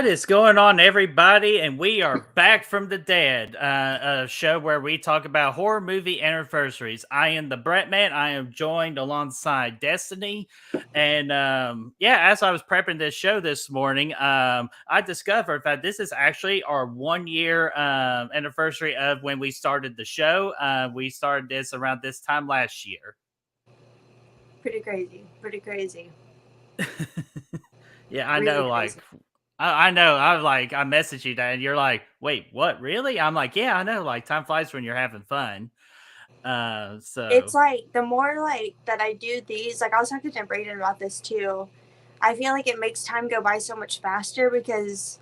What is going on, everybody? And we are back from the dead, a show where we talk about horror movie anniversaries. I am the BrettMan. I am joined alongside Destiny, and as I was prepping this show this morning, I discovered that this is actually our 1 year anniversary of when we started the show. We started this around this time last year. Pretty crazy. Pretty crazy. Yeah, I Really know. Like, crazy. I know. I messaged you that, and you're like, "Wait, what? Really?" I'm like, "Yeah, I know. Like, time flies when you're having fun." It's So like the more like that I do these, like I was talking to Brayden about this too. I feel like it makes time go by so much faster because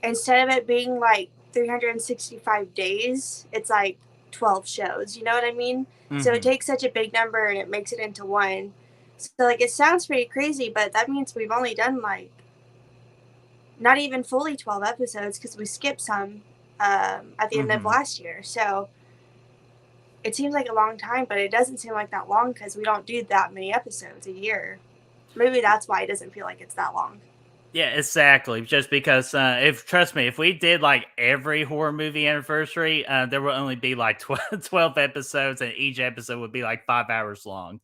instead of it being like 365 days, it's like 12 shows. You know what I mean? So it mhm. takes such a big number and it makes it into one. So like it sounds pretty crazy, but that means we've only done like not even fully 12 episodes because we skipped some at the end of Mhm. last year. So it seems like a long time, but it doesn't seem like that long because we don't do that many episodes a year. Maybe that's why it doesn't feel like it's that long. Yeah, exactly. Just because, if trust me, if we did like every horror movie anniversary, there would only be like 12 episodes, and each episode would be like 5 hours long.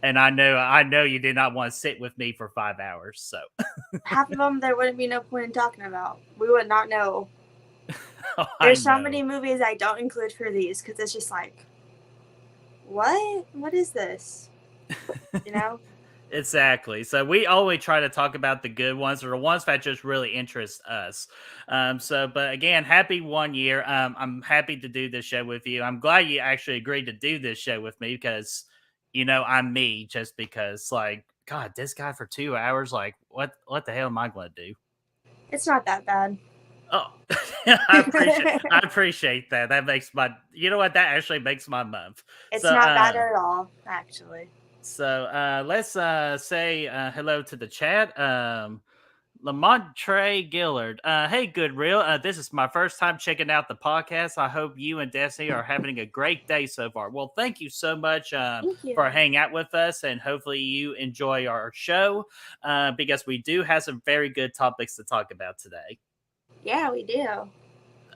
And I know you did not want to sit with me for 5 hours. So Half of them there wouldn't be no point in talking about. We would not know. I There's so many know. movies I don't include for these because it's just like, what? What is this? You know? Exactly. So we always try to talk about the good ones or the ones that just really interest us. But again, happy 1 year. I'm happy to do this show with you. I'm glad you actually agreed to do this show with me because, I'm me just because, like, God, this guy for 2 hours, like, what the hell am I going to do? It's not that bad. Oh, I appreciate that. That makes you know what? That actually makes my month. It's So, not bad at all, actually. let's say hello to the chat. Lamont Trey Gillard. Hey, good real. This is my first time checking out the podcast. I hope you and Destiny are having a great day so far. Well, thank you so much Thank for you. hanging out with us, and hopefully you enjoy our show because we do have some very good topics to talk about today. Yeah, we do.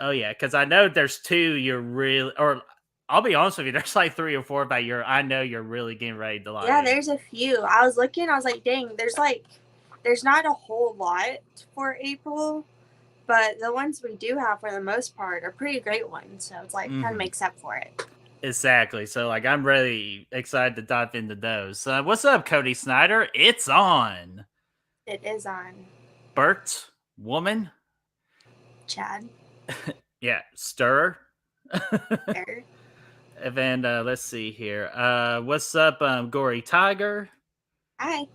Oh yeah, because I know there's two you're really, or I'll be honest with you, there's like three or four that I know you're really getting ready to Yeah, like. there's a few. I was looking, I was like, dang, there's not a whole lot for April, but the ones we do have for the most part are pretty great ones. So it's like kind of Mhm. makes up for it. Exactly. So, like, I'm really excited to dive into those. What's up, Cody Snyder? It's on. It is on Bert, woman. Chad. Yeah, stir. There. And then let's see here. What's up, Gory Tiger? Hi.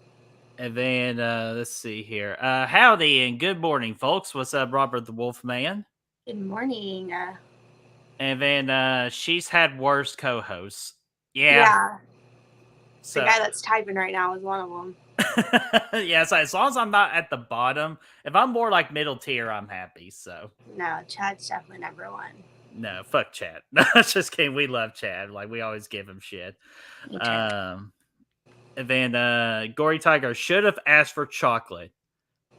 And then let's see here. Howdy and good morning, folks. What's up, Robert the Wolf Man? Good morning. And then she's had worse co-hosts. Yeah. Yeah, the So guy that's typing right now is one of them. yeah, so as long as I'm not at the bottom, if I'm more like middle tier, I'm happy. So No, Chad's definitely number one. no, fuck Chad. No, just kidding. We love Chad. Like we always give him shit. Me too. Um and then Gory Tiger should have asked for chocolate.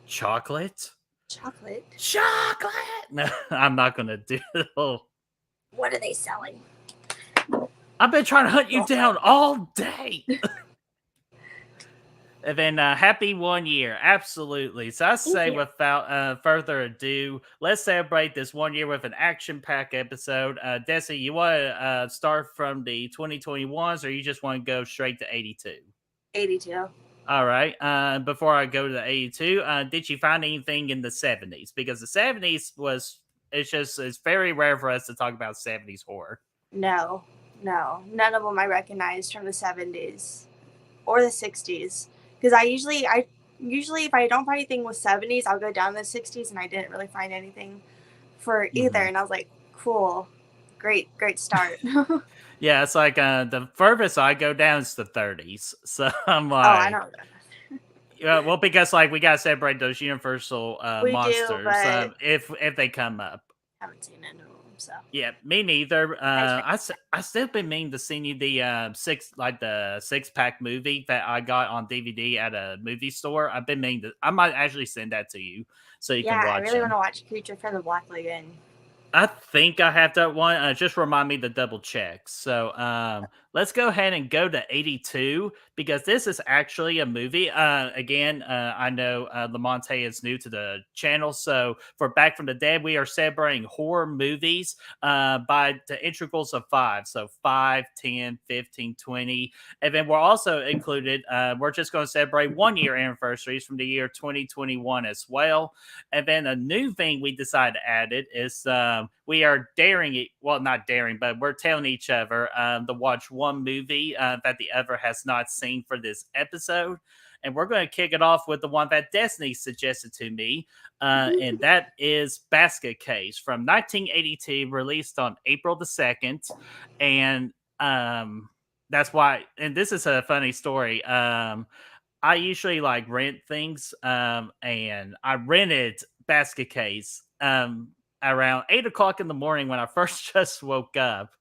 Chocolate? Chocolate. Chocolate. No, I'm not gonna do it. Oh, What are they selling? I've been trying to hunt you down all day. And then happy 1 year. Absolutely. So I Thank say you. without further ado, let's celebrate this 1 year with an action-packed episode. Desi, you want to start from the 2021s or you just want to go straight to 82? 82. All right. Before I go to the 82, did you find anything in the 70s? Because the 70s it's very rare for us to talk about 70s horror. No, no, none of them I recognized from the 70s or the 60s. Because I usually if I don't find anything with 70s, I'll go down to the 60s, and I didn't really find anything for either. Hmm. And I was like, cool, great start. Yeah, it's like the furthest I go down is the 30s. So I'm Oh, I like, don't. yeah, well, because like we gotta celebrate those universal We do, monsters but if they come up. haven't seen it. So Yeah, me neither. nice. I still been meaning to send you the the 6-pack movie that I got on DVD at a movie store. I've been meaning to. I might actually send that to you so you can Yeah, I watch really want them. to watch Creature from the Black Lagoon. I think I have that one. Just remind me to double check. So let's go ahead and go to 82 because this is actually a movie. Again, I know Lamonte is new to the channel. So for Back from the Dead, we are celebrating horror movies by the integrals of 5. So 5, 10, 15, 20. And then we're also included, we're just going to celebrate 1-year anniversaries from the year 2021 as well. And then a new thing we decided to add it is we are daring it. Well, not daring, but we're telling each other to watch one movie that the other has not seen for this episode. And we're going to kick it off with the one that Destiny suggested to me. And that is Basket Case from 1982, released on April the 2nd. And that's why, and this is a funny story. I usually like rent things, and I rented Basket Case around 8 o'clock in the morning when I first just woke up,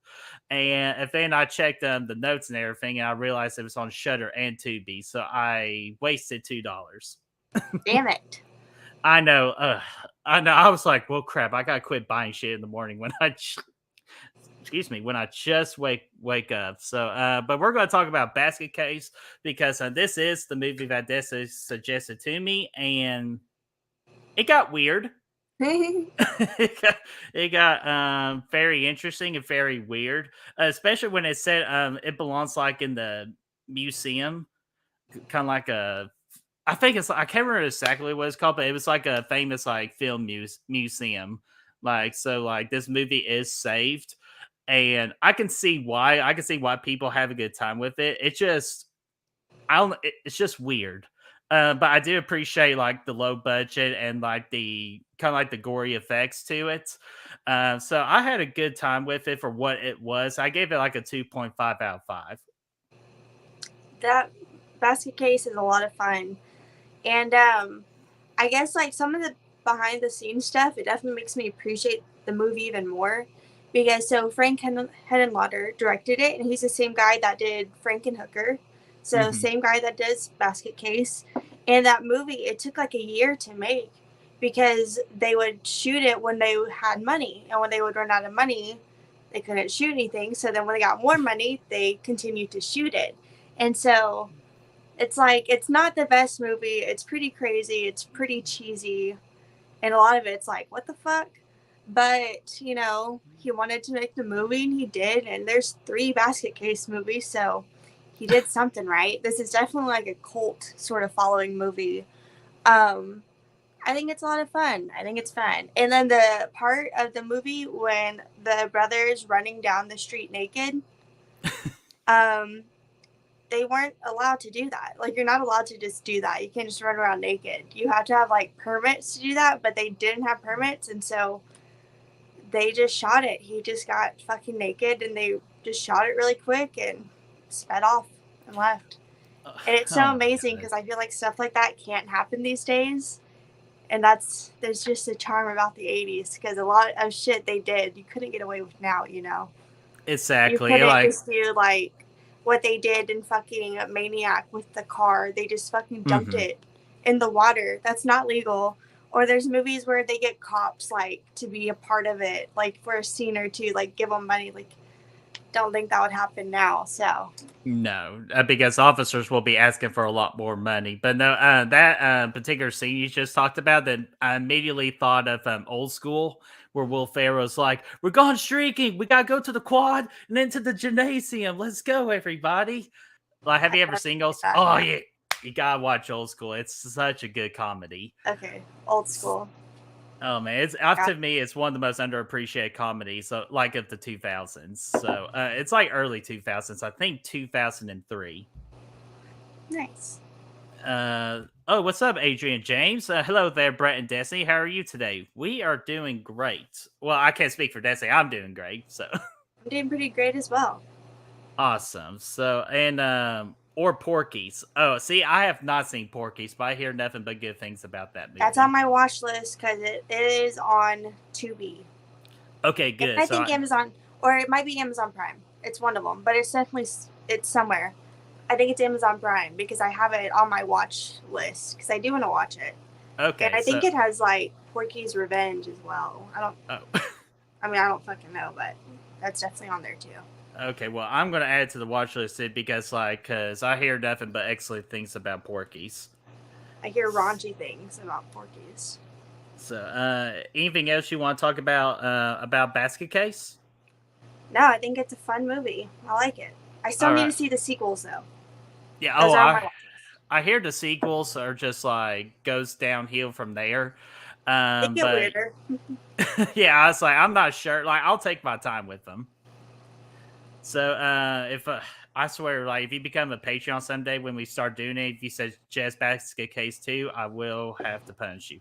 and then I checked the notes and everything, and I realized it was on Shutter and Tubi, so I wasted $2. Damn it. I know, I know. I was like, "Well, crap! I gotta quit buying shit in the morning when excuse me, when I just wake up." So but we're going to talk about Basket Case because this is the movie that Dessa suggested to me, and it got weird. It got very interesting and very weird, especially when it said it belongs like in the museum, kind of like a, I think it's, I can't remember exactly what it's called, but it was like a famous like film museum. Like, so like this movie is saved, and I can see why. I can see why people have a good time with it. It just, I don't. It's just weird. But I do appreciate like the low budget and like the kind of like the gory effects to it. So I had a good time with it for what it was. I gave it like a 2.5 out of 5. That Basket Case is a lot of fun. And I guess like some of the behind the scenes stuff, it definitely makes me appreciate the movie even more. Because so Frank Henenlotter directed it, and he's the same guy that did Frankenhooker. So Hmm. same guy that does Basket Case. And that movie, it took like a year to make because they would shoot it when they had money, and when they would run out of money, they couldn't shoot anything. So then when they got more money, they continued to shoot it. And so it's like it's not the best movie. It's pretty crazy. It's pretty cheesy, and a lot of it's like, what the fuck? But you know, he wanted to make the movie, and he did. And there's 3 Basket Case movies, so he did something right. This is definitely like a cult sort of following movie. Um, I think it's a lot of fun. I think it's fun. And then the part of the movie when the brother's running down the street naked, um, they weren't allowed to do that. Like, you're not allowed to just do that. You can't just run around naked. You have to have like permits to do that, but they didn't have permits, and so they just shot it. He just got fucking naked, and they just shot it really quick and sped off and left. And it's so Oh my amazing god. because I feel like stuff like that can't happen these days. And there's just a charm about the 80s because a lot of shit they did you couldn't get away with now, you know. You Exactly. couldn't Like, just do like what they did in fucking Maniac with the car. They just fucking dumped mhm. it in the water. That's not legal. Or there's movies where they get cops like to be a part of it, like for a scene or two, like give them money. Like, don't think that would happen now. So No, because officers will be asking for a lot more money. But no, that particular scene you just talked about, that I immediately thought of Old School, where Will Ferrell's like, "We're going streaking. We gotta go to the quad and then to the gymnasium. Let's go, everybody!" Like, have I you ever never seen did Old? that. Oh No. yeah, you gotta watch Old School. It's such a good comedy. Okay, old school. Oh man, it's Got to me, it's one of the most underappreciated comedies, so like of the 2000s. So it's like early 2000s, I think 2003. nice. Oh, what's up, Adrian James? Hello there, Brett and Destiny. How are you today? We are doing great. Well, I can't speak for Destiny. I'm doing great. So I'm doing pretty great as well. awesome. So and or Porky's. Oh, see, I have not seen Porky's, but I hear nothing but good things about that That's on movie. my watch list because it is on Tubi. Okay, And good. I So think Amazon, or it might be Amazon Prime. It's one of them, but it's definitely it's somewhere. I think it's Amazon Prime because I have it on my watch list because I do want to watch it. And okay, I think so it has like Porky's Revenge as well. I don't. oh. I mean, I don't fucking know, but that's definitely on there too. Okay, well, I'm gonna add it to the watch list too because, cause I hear nothing but excellent things about Porky's. I hear raunchy things about Porky's. So, anything else you want to talk about Basket Case? No, I think it's a fun movie. I like it. I still All need to right. see the sequels though. Yeah. Those Oh, are on my watch list. I hear the sequels are just goes downhill from there. They get But weirder. yeah, I was like, I'm not sure. Like, I'll take my time with them. So, if I swear, like, if you become a Patreon someday when we start doing it, if you said Jazz Basket Case 2, I will have to punish you.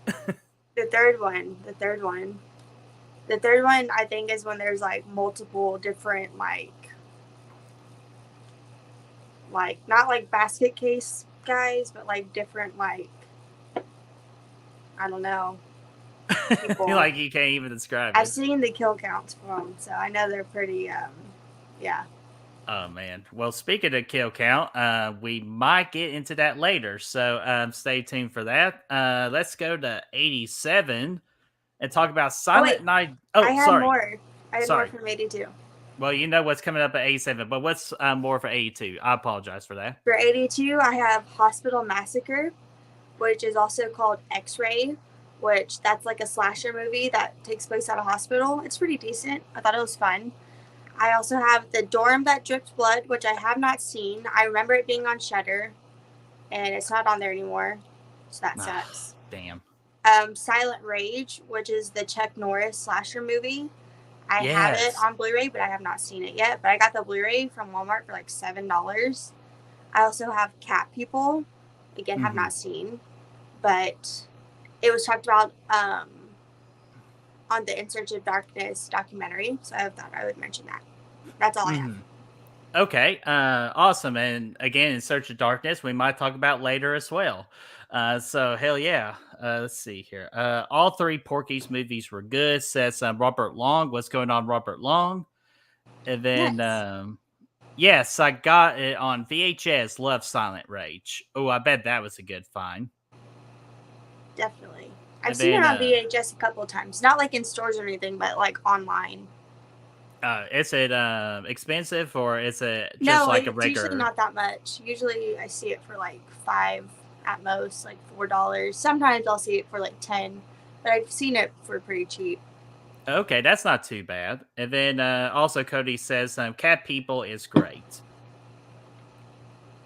The third one. The third one, I think, is when there's like multiple different like not like basket case guys, but like different like I don't know people. Like, you can't even describe I've it. seen the kill counts for them, so I know they're pretty. Yeah. Oh man. Well, speaking of kill count, we might get into that later. So stay tuned for that. Let's go to 87 and talk about Oh wait, Silent Night. I Oh, had sorry. more. I had more Sorry. from 82. Well, you know what's coming up at 87, but what's more for 82? I apologize for that. For 82, I have Hospital Massacre, which is also called X-Ray, which that's like a slasher movie that takes place at a hospital. It's pretty decent. I thought it was fun. I also have The Dorm That Dripped Blood, which I have not seen. I remember it being on Shudder, and it's not on there anymore, so that sucks. Damn. Silent Rage, which is the Chuck Norris slasher movie. I have it Yes. on Blu-ray, but I have not seen it yet. But I got the Blu-ray from Walmart for like $7. I also have Cat People. Again, have not seen, but it was talked about on the In Search of Darkness documentary. So I thought I would mention that. That's all I have. Okay, awesome. And again, In Search of Darkness, we might talk about later as well. So hell yeah. Let's see here. All three Porky's movies were good. Says Robert Long. What's going on, Robert Long? And then, Nice. yes, I got it on VHS. Love Silent Rage. Oh, I bet that was a good find. Definitely. I've And seen then, it on VHS a couple of times. Not like in stores or anything, but like online. is it expensive or is it just No, like a it's regular? usually not that much. Usually I see it for like $5 at most, like $4. Sometimes I'll see it for like 10, but I've seen it for pretty cheap. Okay, that's not too bad. And then also Cody says Cat People is great.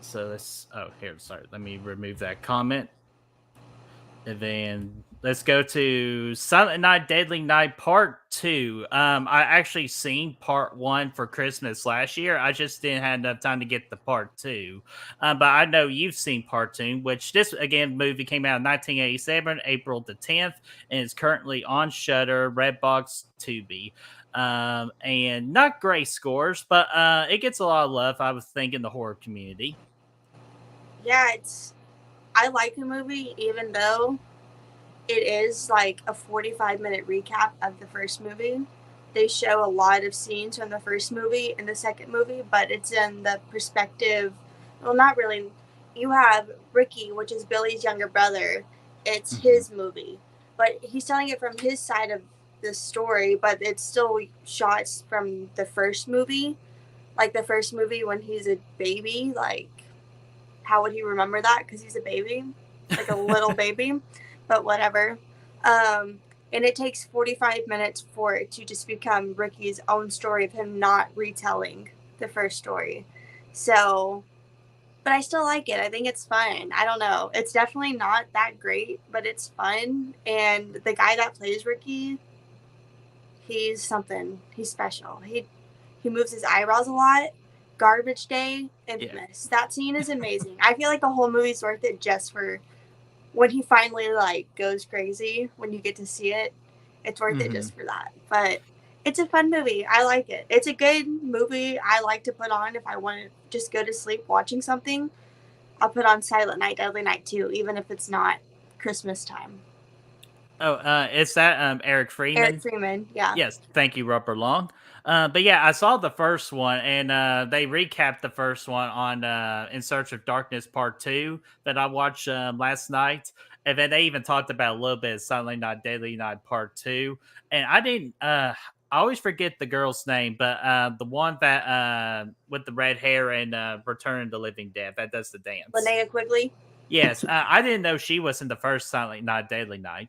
So let's here, sorry, let me remove that comment. And then let's go to Silent Night, Deadly Night Part 2. I actually seen Part 1 for Christmas last year. I just didn't have enough time to get the Part 2. But I know you've seen Part 2, which this, again, movie came out in 1987, April the 10th, and is currently on Shudder, Redbox, Tubi. And not great scores, but it gets a lot of love, I would think, in the horror community. Yeah, I like the movie even though it is like a 45-minute recap of the first movie. They show a lot of scenes from the first movie and the second movie, but it's in the perspective. Well, not really. You have Ricky, which is Billy's younger brother. It's his movie, but he's telling it from his side of the story, but it's still shots from the first movie. Like the first movie when he's a baby, like how would he remember that? Because he's a baby, like a little baby, but whatever. And it takes 45 minutes for it to just become Ricky's own story of him not retelling the first story. So, but I still like it. I think it's fun. I don't know. It's definitely not that great, but it's fun. And the guy that plays Ricky, he's something. He's special. He moves his eyebrows a lot. Garbage Day, infamous. Yeah. That scene is amazing. I feel like the whole movie's worth it just for when he finally like goes crazy. When you get to see it, it's worth it just for that. But it's a fun movie. I like it. It's a good movie. I like to put on if I want to just go to sleep watching something. I'll put on Silent Night, Deadly Night 2, even if it's not Christmas time. Oh, is that Eric Eric Freeman? Freeman. Yeah. Yes, thank you, Rupper Long. But yeah, I saw the first one, and they recapped the first one on In Search of Darkness Part 2 that I watched last night. And then they even talked about a little bit of Silently Night, Deadly Night Part 2. And I didn't, I always forget the girl's name, but the one that with the red hair and Return of the Living Dead that does the dance. Linnea Quigley. Yes, I didn't know she was in the first Silent Night, Deadly Night.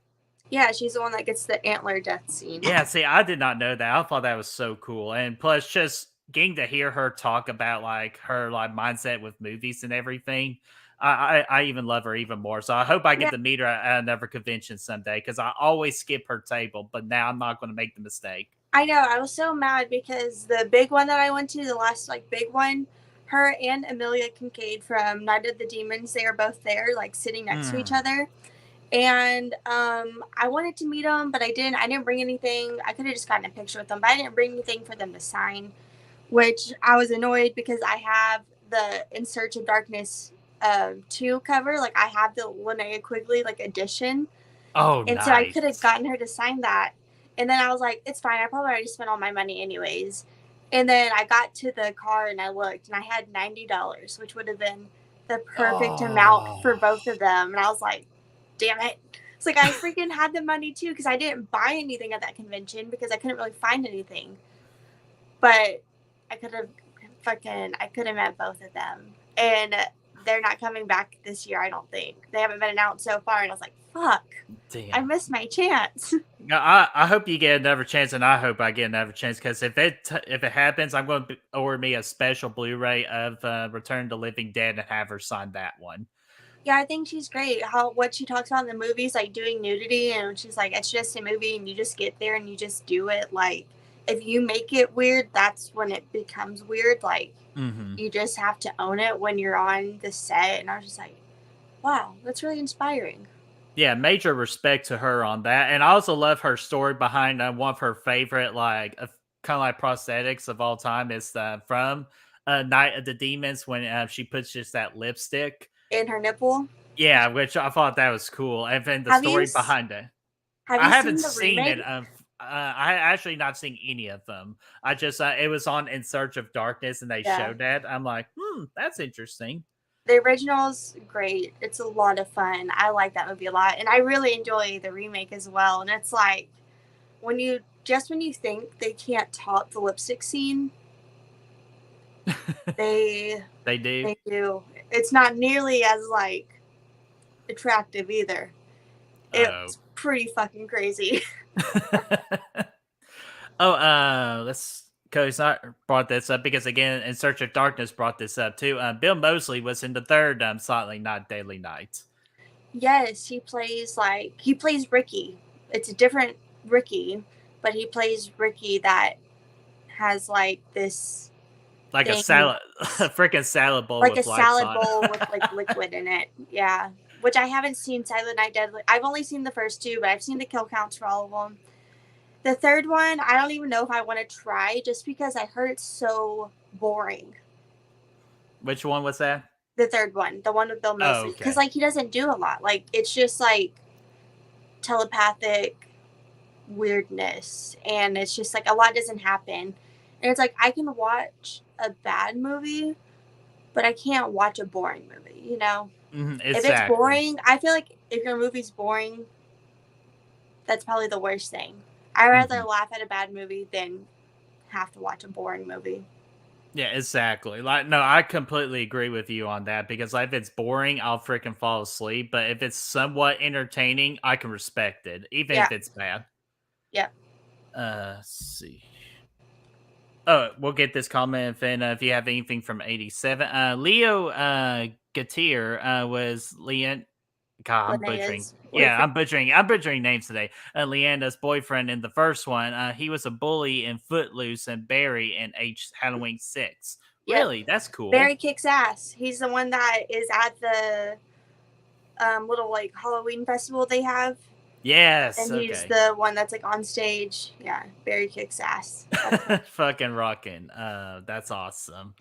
Yeah, she's the one that gets the antler death scene. Yeah, see, I did not know that. I thought that was so cool. And plus just getting to hear her talk about like her like mindset with movies and everything. I even love her even more. So I hope I get Yeah, to meet her at another convention someday because I always skip her table, but now I'm not going to make the mistake. I know. I was so mad because the big one that I went to, the last like big one, her and Amelia Kincaid from Night of the Demons, they are both there, like sitting next to each Mm. other. And I wanted to meet them, but I didn't. I didn't bring anything. I could have just gotten a picture with them, but I didn't bring anything for them to sign, which I was annoyed because I have the In Search of Darkness 2 cover. Like I have the Linnea Quigley like edition, Oh, and so I could have nice. gotten her to sign that. And then I was like, it's fine. I probably already spent all my money anyways. And then I got to the car and I looked and I had $90, which would have been the perfect amount Oh, for both of them. And I was like, damn it. It's like I freaking had the money too because I didn't buy anything at that convention because I couldn't really find anything. But I could have met both of them. And they're not coming back this year, I don't think. They haven't been announced so far. And I was like, fuck, I damn. missed my chance. No, I hope you get another chance, and I hope I get another chance because if it happens, I'm going to order me a special Blu-ray of Return of the Living Dead and have her sign that one. Yeah, I think she's great. How what she talks about in the movies, like doing nudity, and she's like, it's just a movie, and you just get there and you just do it. Like, if you make it weird, that's when it becomes weird. Like, Hmm. you just have to own it when you're on the set. And I was just like, wow, that's really inspiring. Yeah, major respect to her on that, and I also love her story behind one of her favorite like kind of like prosthetics of all time is from Night of the Demons when she puts just that lipstick. In her nipple. Yeah, which I thought that was cool, and then the Have you story behind it. have I you haven't seen the seen it. remake? I actually not seen any of them. I just it was on In Search of Darkness, and they Yeah, showed that. I'm like, that's interesting. the original's great. It's a lot of fun. I like that movie a lot, and I really enjoy the remake as well. And it's like when you think they can't top the lipstick scene, they They do. they do. It's not nearly as like attractive either. Oh. It's pretty fucking crazy. Oh, let's because I brought this up because again, In Search of Darkness brought this up too. Bill Moseley was in the third Silently Not Deadly Night, Yes, he plays Ricky. It's a different Ricky, but he plays Ricky that has like this like a thing, salad, a freaking salad bowl like a with lights salad on. bowl with like liquid in it. Yeah, which I haven't seen Silent Night Deadly. I've only seen the first two, but I've seen the kill counts for all of them. The third one, I don't even know if I want to try just because I heard it's so boring. Which one was that? The third one, the one with Bill Oh, Moseley, because okay. like he doesn't do a lot. Like it's just like telepathic weirdness, and it's just like a lot doesn't happen. And it's like I can watch a bad movie, but I can't watch a boring movie. You know, if it's Exactly. boring, I feel like if your movie's boring, that's probably the worst thing. I rather Hmm. laugh at a bad movie than have to watch a boring movie. Yeah, exactly. Like, no, I completely agree with you on that because like, if it's boring, I'll freaking fall asleep. But if it's somewhat entertaining, I can respect it, even Yeah, if it's bad. yeah. Let's see. Oh, we'll get this comment if you have anything from '87. Leo Gatir was Leon. God, I'm butchering. Linnea's Yeah, boyfriend. I'm butchering names today. Leanna's boyfriend in the first one. He was a bully in Footloose and Barry in Halloween 6. Yep. Really, that's cool. Barry kicks ass. He's the one that is at the little like Halloween festival they have, Yes. and he's Okay. the one that's like on stage. Yeah, Barry kicks ass. That's him. Fucking rocking. That's awesome.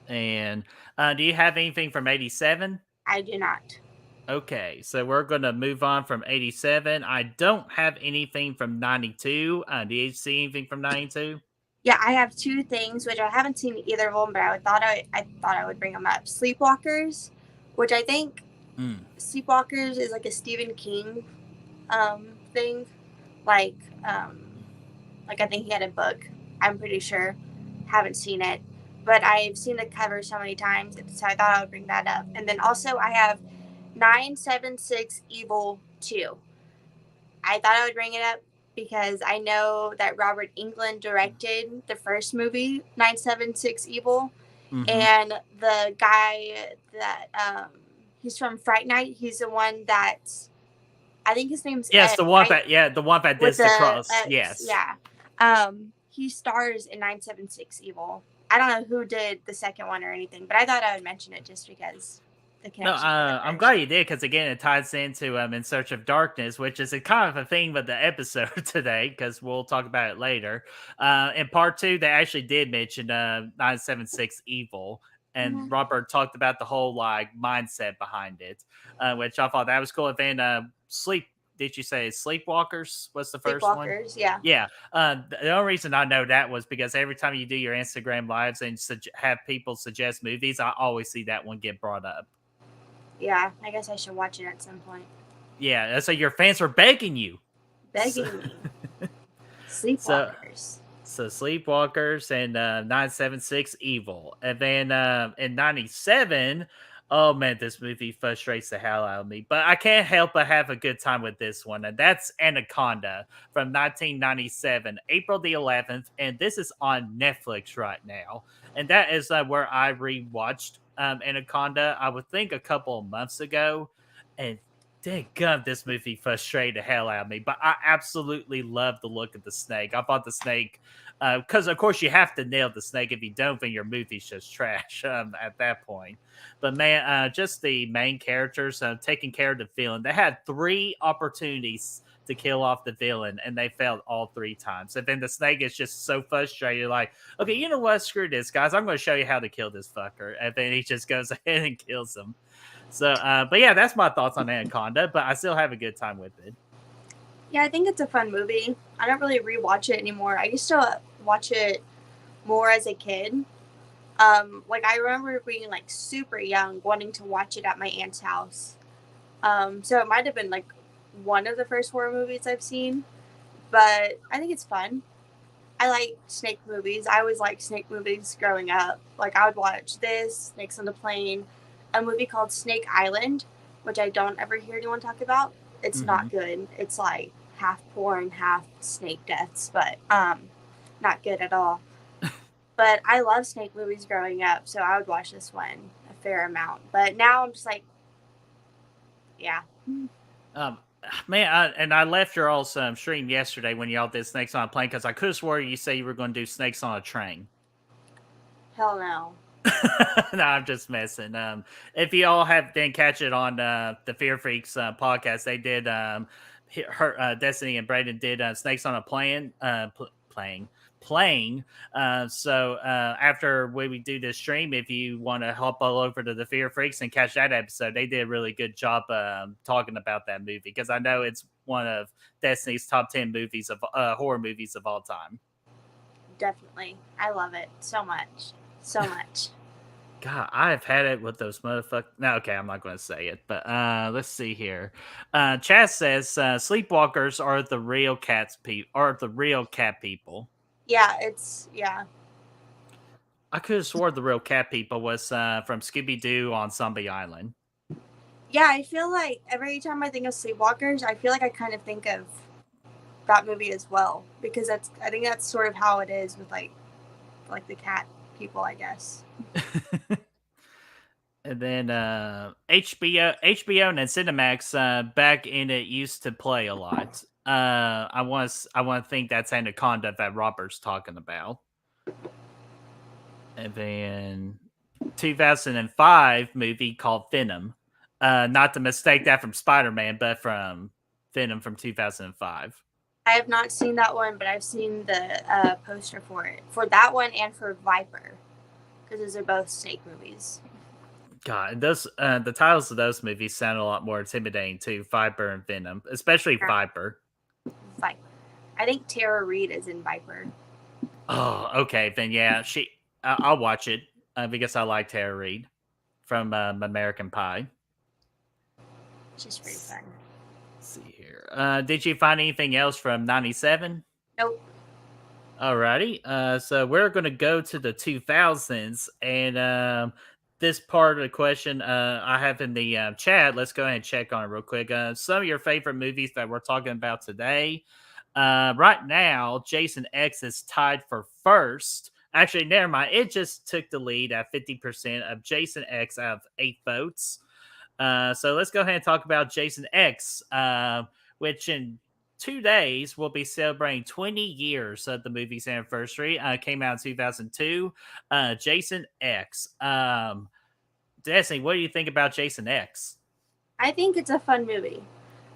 And do you have anything from '87? I do not. Okay, so we're going to move on from 87. I don't have anything from 92. Do you see anything from 92? Yeah, I have two things which I haven't seen either of them, but I thought I would bring them up. Sleepwalkers, which I think Sleepwalkers is like a Stephen King thing. Like like I think he had a book. I'm pretty sure. Haven't seen it, but I've seen the cover so many times, so I thought I would bring that up. And then also I have 976 Evil 2. I thought I would bring it up because I know that Robert Englund directed the first movie, 976 Evil, and the guy that he's from Fright Night. He's the one that I think his name's Yes, Ed, the one right? that the one that With does the the cross. X, Yes. yeah. He stars in 976 Evil. I don't know who did the second one or anything, but I thought I would mention it just because the No, connection. I'm glad you did because again, it ties into In Search of Darkness, which is a kind of a thing with the episode today because we'll talk about it later. In part two, they actually did mention 976 Evil, and Robert talked about the whole like mindset behind it, which I thought that was cool. And then Sleep. Did you say Sleepwalkers was the first one? Sleepwalkers, yeah. Yeah. The only reason I know that was because every time you do your Instagram lives and have people suggest movies, I always see that one get brought up. Yeah, I guess I should watch it at some point. Yeah, so your fans are begging you. Begging me. Sleepwalkers. So Sleepwalkers and 976 Evil. And then in 97, oh man, this movie frustrates the hell out of me. But I can't help but have a good time with this one. And that's Anaconda from 1997, April the 11th. And this is on Netflix right now. And that is where I rewatched Anaconda, I would think a couple of months ago. And dang gum, this movie frustrated the hell out of me. But I absolutely love the look of the snake. I thought the snake, because of course you have to nail the snake. If you don't, then your movie's just trash at that point. But man, just the main characters taking care of the villain. They had 3 opportunities to kill off the villain, and they failed all 3 times. And then the snake is just so frustrated, like, okay, you know what? Screw this, guys. I'm going to show you how to kill this fucker. And then he just goes ahead and kills him. So, but yeah, that's my thoughts on Anaconda, but I still have a good time with it. Yeah, I think it's a fun movie. I don't really rewatch it anymore. I used to watch it more as a kid. Like I remember being like super young, wanting to watch it at my aunt's house. So it might have been like one of the first horror movies I've seen, but I think it's fun. I like snake movies. I always liked snake movies growing up. Like I would watch this, Snakes on the Plane, a movie called Snake Island, which I don't ever hear anyone talk about. It's not good. It's like half porn, half snake deaths, but not good at all. But I love snake movies growing up, so I would watch this one a fair amount. But now I'm just like, yeah. Man, and I left your all's stream yesterday when y'all did Snakes on a Plane because I could have swore you say you were going to do Snakes on a Train. Hell no. No, I'm just messing. If you all didn't catch it on the Fear Freaks podcast, they did Destiny and Braden did Snakes on a Plane playing. So after we do this stream, if you want to hop all over to the Fear Freaks and catch that episode, they did a really good job talking about that movie because I know it's one of Destiny's top 10 movies of horror movies of all time. Definitely, I love it so much. So much. God, I've had it with those motherfuckers. No, okay, I'm not going to say it, but let's see here. Chaz says Sleepwalkers are the real cat people. Yeah, I could have swore the real cat people was from Scooby Doo on Zombie Island. Yeah, I feel like every time I think of Sleepwalkers, I feel like I kind of think of that movie as well because I think that's sort of how it is with like the cat people, I guess. And then HBO and Cinemax back in it used to play a lot. I want to think that's Anaconda that Robert's talking about. And then 2005 movie called Venom. Not to mistake that from Spider-Man, but from Venom from 2005. I have not seen that one, but I've seen the poster for it. For that one and for Viper. Because those are both snake movies. God, those the titles of those movies sound a lot more intimidating too. Viper and Venom, especially Yeah, Viper. Viper. I think Tara Reid is in Viper. Oh, okay, then yeah, I'll watch it because I like Tara Reid from American Pie. She's pretty Let's fun. see here. Did you find anything else from '97? Nope. Alrighty. So we're going to go to the 2000s, and this part of the question I have in the chat. Let's go ahead and check on it real quick. Some of your favorite movies that we're talking about today. Right now, Jason X is tied for first. Actually, never mind. It just took the lead at 50% of Jason X out of 8 votes. So let's go ahead and talk about Jason X, which in 2 days we'll be celebrating 20 years of the movie's anniversary. Came out in 2002. Jason X. Destiny, what do you think about Jason X? I think it's a fun movie.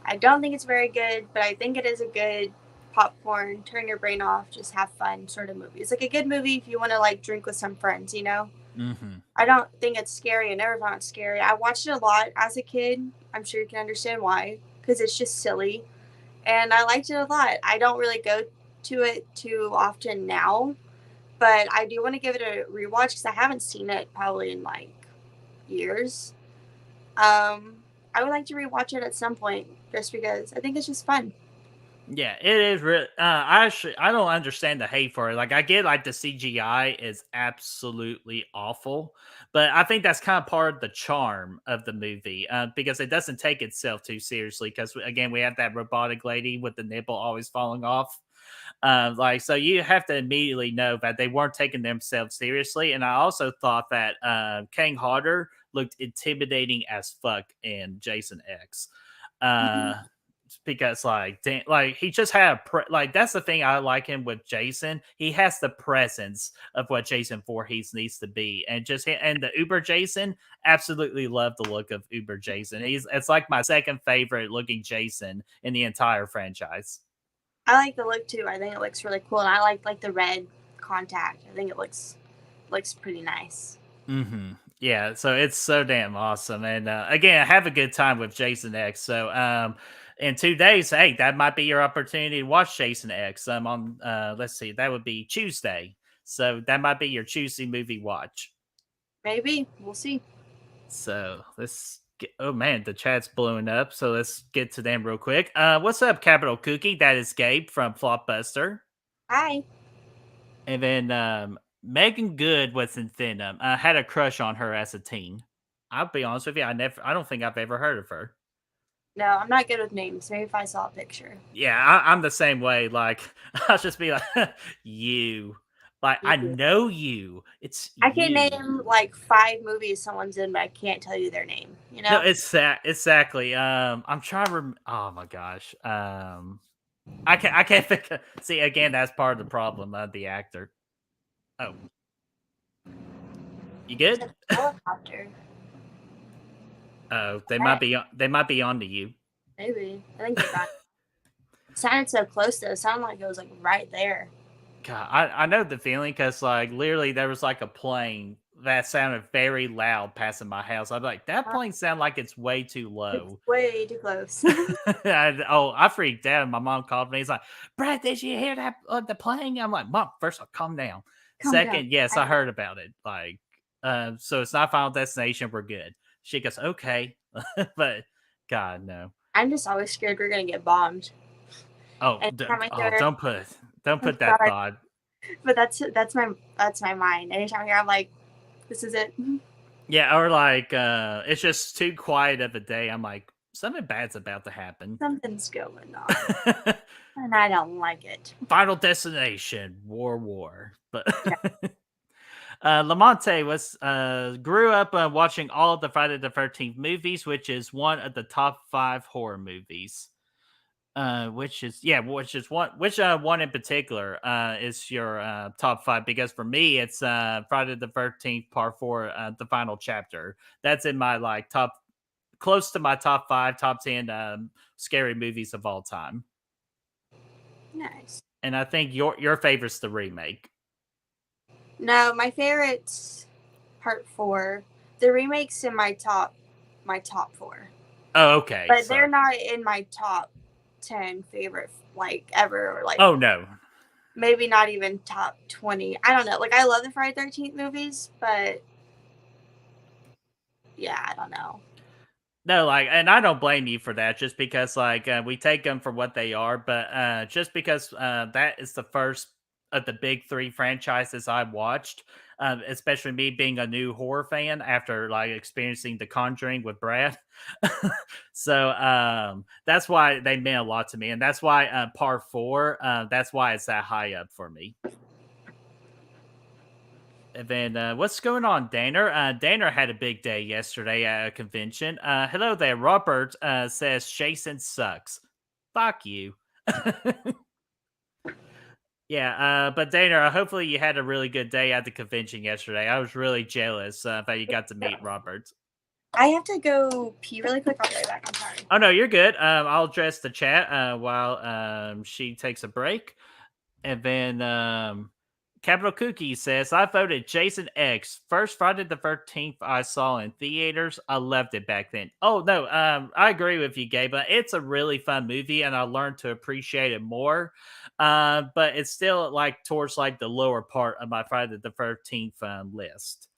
I don't think it's very good, but I think it is a good popcorn, turn your brain off, just have fun sort of movie. It's like a good movie if you want to like drink with some friends, you know? Mm-hmm. I don't think it's scary. I never found it scary. I watched it a lot as a kid. I'm sure you can understand why, because it's just silly. And I liked it a lot. I don't really go to it too often now, but I do want to give it a rewatch because I haven't seen it probably in like years. I would like to rewatch it at some point just because I think it's just fun. Yeah, it is. I don't understand the hate for it. Like, I get like the CGI is absolutely awful, but I think that's kind of part of the charm of the movie because it doesn't take itself too seriously. Because again, we have that robotic lady with the nipple always falling off. Like, so you have to immediately know that they weren't taking themselves seriously. And I also thought that Kang Hodder looked intimidating as fuck in Jason X. Uh, because like he just had like that's the thing I like him with Jason. He has the presence of what Jason Voorhees needs to be, and and the Uber Jason, absolutely love the look of Uber Jason. It's like my second favorite looking Jason in the entire franchise. I like the look too. I think it looks really cool, and I like the red contact. I think it looks pretty nice. Hmm. Yeah, so it's so damn awesome, and again, have a good time with Jason X. So, in 2 days, hey, that might be your opportunity to watch Jason X. On let's see, that would be Tuesday, so that might be your Tuesday movie watch. Maybe we'll see. So let's get. Oh man, the chat's blowing up. So let's get to them real quick. What's up, Capital Cookie? That is Gabe from Flopbuster. Hi. And then Megan Good was in Venom. I had a crush on her as a teen. I'll be honest with you, I don't think I've ever heard of her. No, I'm not good with names. Maybe if I saw a picture. Yeah, I'm the same way. Like, I'll just be like, you. Like, I You. know you. It's I can you. name like 5 movies someone's in, but I can't tell you their name. You No, know? exactly. I'm trying to. Oh my gosh. I can't think. See, again, that's part of the problem of the actor. Oh, you There's good? a helicopter. Oh, Hey, they might be on to you. maybe. I think they got it. Sounded so close though. It sounded like it was like right there. God, I know the feeling because like literally there was like a plane that sounded very loud passing my house. I'm like, that Uh, plane sound like it's way too It's low. way too close. I freaked out. My mom called me. He's like, Brad, did you hear that the plane? I'm like, Mom, first of all, calm down. Calm down. Second, yes, I I know. heard about it. Like, so it's not Final Destination. We're good. She goes, okay, but God, no. I'm just always scared we're gonna get bombed. Oh, Anytime I hear, don't I'm put that sorry, thought. but that's my mind. Anytime I hear, I'm like, this is it. Yeah, or like it's just too quiet of a day. I'm like, something bad's about to happen. Something's going on, and I don't like it. Final Destination, War. But Yeah. Lamonte was grew up watching all of the Friday the 13th movies, which is one of the top 5 horror movies. Which one in particular is your top 5? Because for me, it's Friday the 13th Part 4, the final chapter. That's in my like top, close to my top 5, top 10 scary movies of all time. Nice. And I think your favorite's the remake. No, my favorite's part 4. The remakes in my top 4. Oh, okay. But So, they're not in my top 10 favorite like ever, or like oh no, maybe not even top 20. I don't know. Like, I love the Friday 13th movies, but yeah, I don't know. no, like, and I don't blame you for that. Just because, like, we take them for what they are, but just because that is the first of the big three franchises I watched. Especially me being a new horror fan after like experiencing The Conjuring with Brad. So that's why they meant a lot to me, and that's why Part 4. That's why it's that high up for me. And then what's going on, Danner? Danner had a big day yesterday at a convention. Hello there, Robert. Says Jason sucks. Fuck you. Yeah, but Dana, hopefully you had a really good day at the convention yesterday. I was really jealous that you got to meet Robert. I have to go pee really quick. I'll be right back. I'm sorry. Oh no, you're good. I'll address the chat while she takes a break, and then Capital Cookie says, "I voted Jason X. First Friday the 13th I saw in theaters. I loved it back then." Oh no, I agree with you, Gabe. It's a really fun movie, and I learned to appreciate it more. But it's still like towards like the lower part of my Friday the 13th list.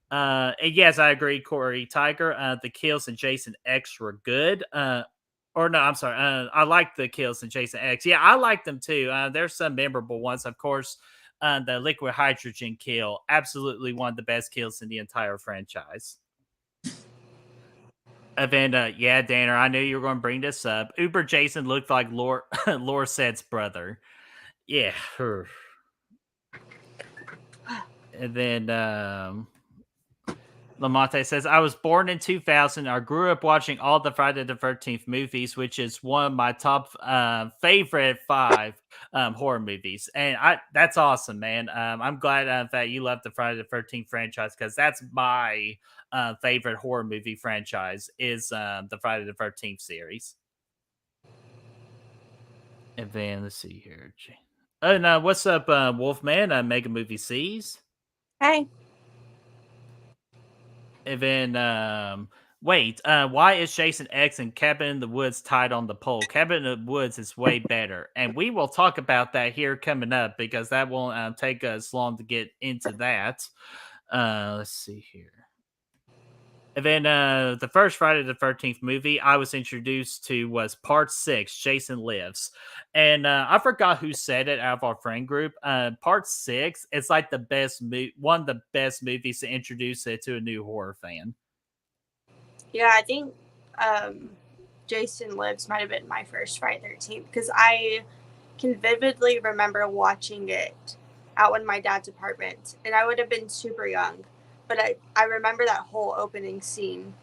And yes, I agree, Corey Tiger. The kills in Jason X were good. Or no, I'm sorry. I like the kills in Jason X. Yeah, I like them too. There's some memorable ones, of course. The liquid hydrogen kill, absolutely one of the best kills in the entire franchise. And then, yeah, Danner, I knew you were going to bring this up. Uber Jason looked like Laura Set's brother. Yeah. And then Lamonte says, I was born in 2000. I grew up watching all the Friday the 13th movies, which is one of my top favorite 5 horror movies. And that's awesome, man. I'm glad that you love the Friday the 13th franchise, because that's my favorite horror movie franchise is the Friday the 13th series. And then let's see here. Oh, no, what's up, Wolfman? Mega Movie C's. Hey. And then, wait, why is Jason X and Cabin in the Woods tied on the poll? Cabin in the Woods is way better, and we will talk about that here coming up, because that won't take us long to get into that. Let's see here. And then the first Friday the 13th movie I was introduced to was Part 6, Jason Lives. And I forgot who said it out of our friend group. Part 6 is like the best one of the best movies to introduce it to a new horror fan. Yeah, I think Jason Lives might have been my first Friday 13th, because I can vividly remember watching it out in my dad's apartment, and I would have been super young, but I remember that whole opening scene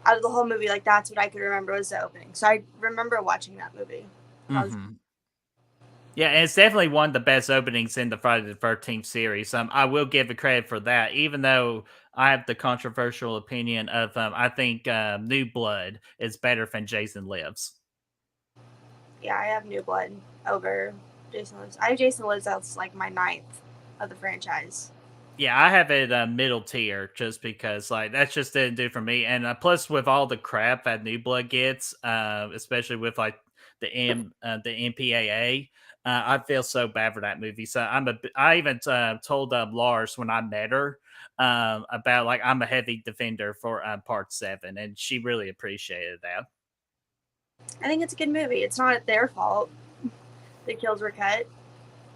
out of the whole movie. Like, that's what I could remember was the opening. So I remember watching that movie. Yeah, and it's definitely one of the best openings in the Friday the 13th series. I will give it credit for that, even though I have the controversial opinion of I think New Blood is better than Jason Lives. Yeah, I have New Blood over Jason Lives. I have Jason Lives as like my 9th of the franchise. Yeah, I have it middle tier, just because like that's just didn't do for me. And plus, with all the crap that New Blood gets, especially with like the MPAA, I feel so bad for that movie. So I even told Lars when I met her about like I'm a heavy defender for Part 7, and she really appreciated that. I think it's a good movie. It's not their fault the kills were cut.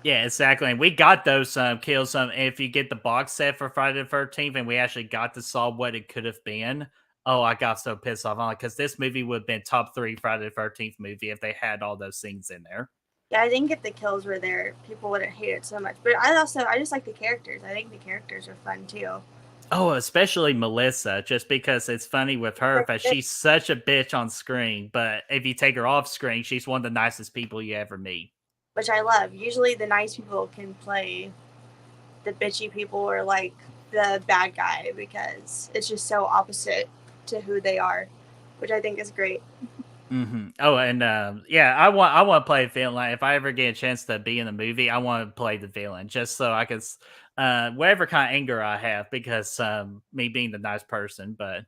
Yeah, exactly. And we got those kills. If you get the box set for Friday the 13th, and we actually got to saw what it could have been. Oh, I got so pissed off on it, because this movie would have been top 3 Friday the 13th movie if they had all those scenes in there. Yeah, I think if the kills were there, people wouldn't hate it so much. But I just like the characters. I think the characters are fun too. Oh, especially Melissa, just because it's funny with her that she's such a bitch on screen, but if you take her off screen, she's one of the nicest people you ever meet. Which I love. Usually the nice people can play the bitchy people, or like the bad guy, because it's just so opposite to who they are, which I think is great. Oh, and yeah, I want to play a villain. Like, if I ever get a chance to be in the movie, I want to play the villain, just so I can whatever kind of anger I have because me being the nice person, but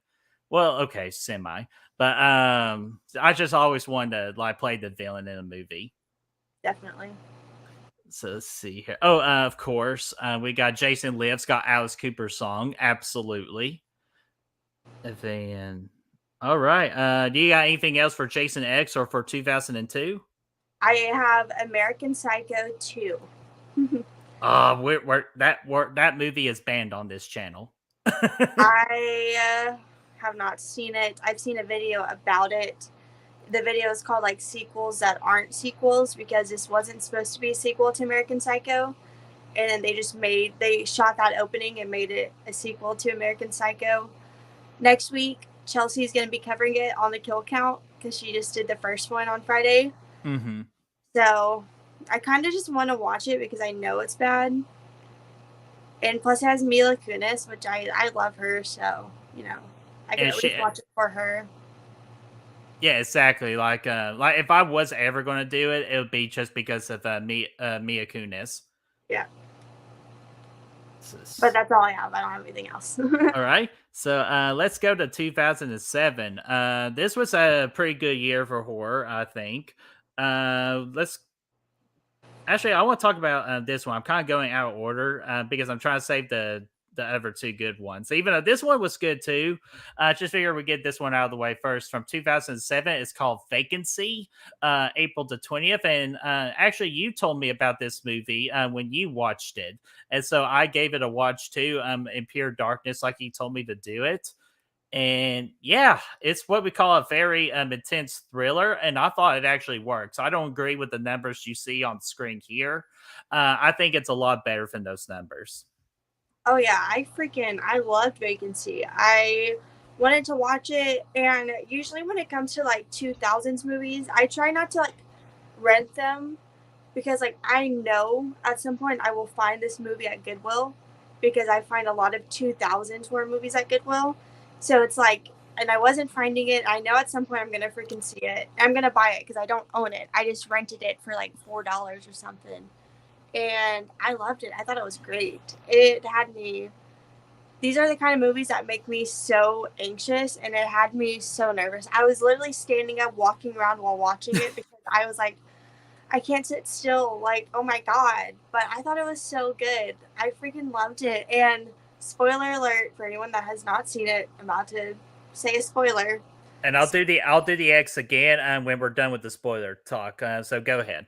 well, okay, semi. But I just always wanted to like play the villain in a movie. Definitely. So let's see here. Oh, of course, we got Jason Lives, got Alice Cooper's song, absolutely. And then, all right, do you got anything else for Jason X or for 2002? I have American Psycho 2. That movie is banned on this channel. I have not seen it. I've seen a video about it. The video is called like sequels that aren't sequels because this wasn't supposed to be a sequel to American Psycho. And then they shot that opening and made it a sequel to American Psycho. Next week, Chelsea's going to be covering it on the kill count because she just did the first one on Friday. Mm-hmm. So I kind of just want to watch it because I know it's bad. And plus, it has Mila Kunis, which I love her. So, I can at least watch it for her. Yeah, exactly. Like if I was ever going to do it, it would be just because of Mia Kunis. Yeah. But that's all I have. I don't have anything else. All right. So let's go to 2007. This was a pretty good year for horror, I think. Let's Actually, I want to talk about this one. I'm kind of going out of order because I'm trying to save the other two good ones. Even though this one was good too, just figure we get this one out of the way first. From 2007, it's called Vacancy, April the 20th. And actually, you told me about this movie when you watched it, and so I gave it a watch too. In pure darkness, like you told me to do it. And yeah, it's what we call a very intense thriller, and I thought it actually works. I don't agree with the numbers you see on screen here. I think it's a lot better than those numbers. Oh yeah, I loved Vacancy. I wanted to watch it, and usually when it comes to like 2000s movies, I try not to like rent them because like I know at some point I will find this movie at Goodwill because I find a lot of 2000s horror movies at Goodwill. So it's like, and I wasn't finding it. I know at some point I'm gonna freaking see it. I'm gonna buy it because I don't own it. I just rented it for like $4 or something, and I loved it. I thought it was great. It had me. These are the kind of movies that make me so anxious, and it had me so nervous. I was literally standing up, walking around while watching it because I was like, I can't sit still. Like, oh my god! But I thought it was so good. I freaking loved it. And spoiler alert for anyone that has not seen it. I'm about to say a spoiler. And I'll do the X again when we're done with the spoiler talk. So go ahead.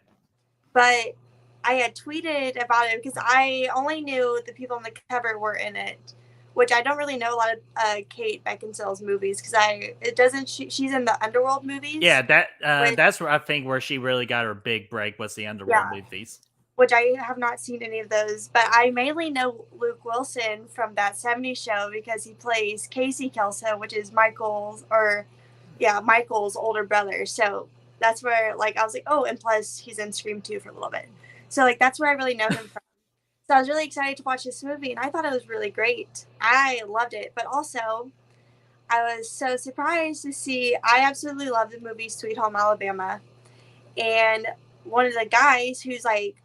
But I had tweeted about it because I only knew the people on the cover were in it, which I don't really know a lot of Kate Beckinsale's movies because she's in the Underworld movies. Yeah, that's where I think where she really got her big break was the Underworld movies. Which I have not seen any of those, but I mainly know Luke Wilson from that 70s show because he plays Casey Kelso, which is Michael's older brother. So that's where like I was like, oh, and plus he's in Scream 2 for a little bit. So like that's where I really know him from. So I was really excited to watch this movie, and I thought it was really great. I loved it, but also I was so surprised to see. I absolutely love the movie Sweet Home Alabama, and one of the guys who's like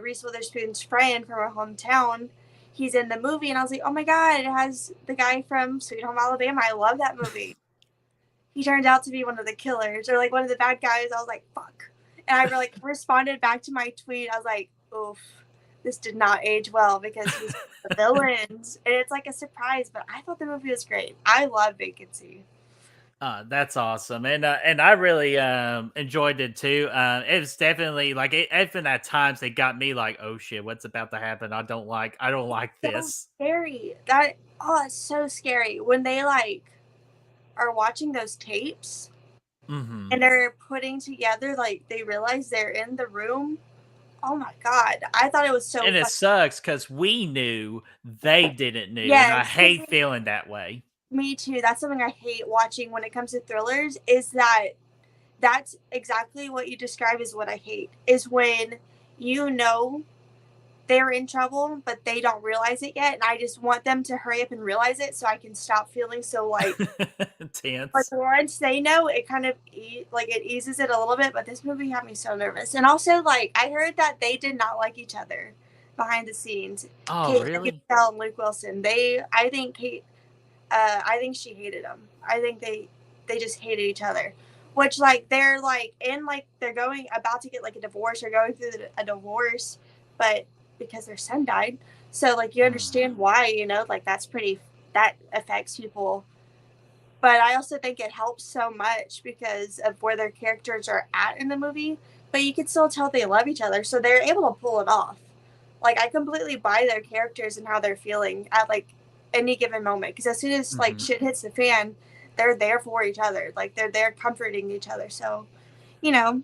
Reese Witherspoon's friend from her hometown, he's in the movie, and I was like, oh my god, it has the guy from Sweet Home Alabama. I love that movie. He turned out to be one of the killers or like one of the bad guys. I was like, fuck. And I like responded back to my tweet. I was like, oof, this did not age well because he's the villains. And it's like a surprise, but I thought the movie was great. I love Vacancy. That's awesome, and I really enjoyed it too. It was definitely like even at times it got me like, oh shit, what's about to happen? I don't like this. Scary. It's so scary when they like are watching those tapes and they're putting together like they realize they're in the room. Oh my god, I thought it was so. And it sucks because we knew they didn't know, and I hate feeling that way. Me too. That's something I hate watching when it comes to thrillers is that's exactly what you describe is what I hate is when they're in trouble but they don't realize it yet, and I just want them to hurry up and realize it so I can stop feeling so like tense. But once they know, it kind of it eases it a little bit, but this movie had me so nervous. And also like I heard that they did not like each other. behind the scenes. Oh, Kate really? Beckinsale and Luke Wilson. I think she hated him. I think they just hated each other. Which like they're like in like they're going about to get like a divorce or going through a divorce, but because their son died, so like you Mm. understand why, you know, like that affects people. But I also think it helps so much because of where their characters are at in the movie. But you can still tell they love each other, so they're able to pull it off. Like I completely buy their characters and how they're feeling at like any given moment. Because as soon as like Hmm. shit hits the fan, they're there for each other. Like they're there comforting each other. So, you know,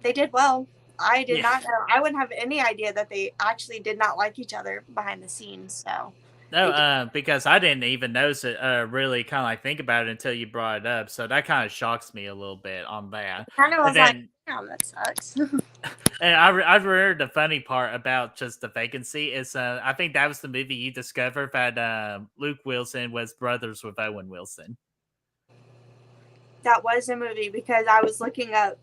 they did well. I did Yeah. not know. I wouldn't have any idea that they actually did not like each other behind the scenes. So No, they did. because I didn't even notice it, really kind of like think about it until you brought it up. So that kind of shocks me a little bit on that. Kind of And was like, then, damn, that sucks. and I've heard the funny part about just the vacancy is, I think that was the movie you discovered that Luke Wilson was brothers with Owen Wilson. That was a movie because I was looking at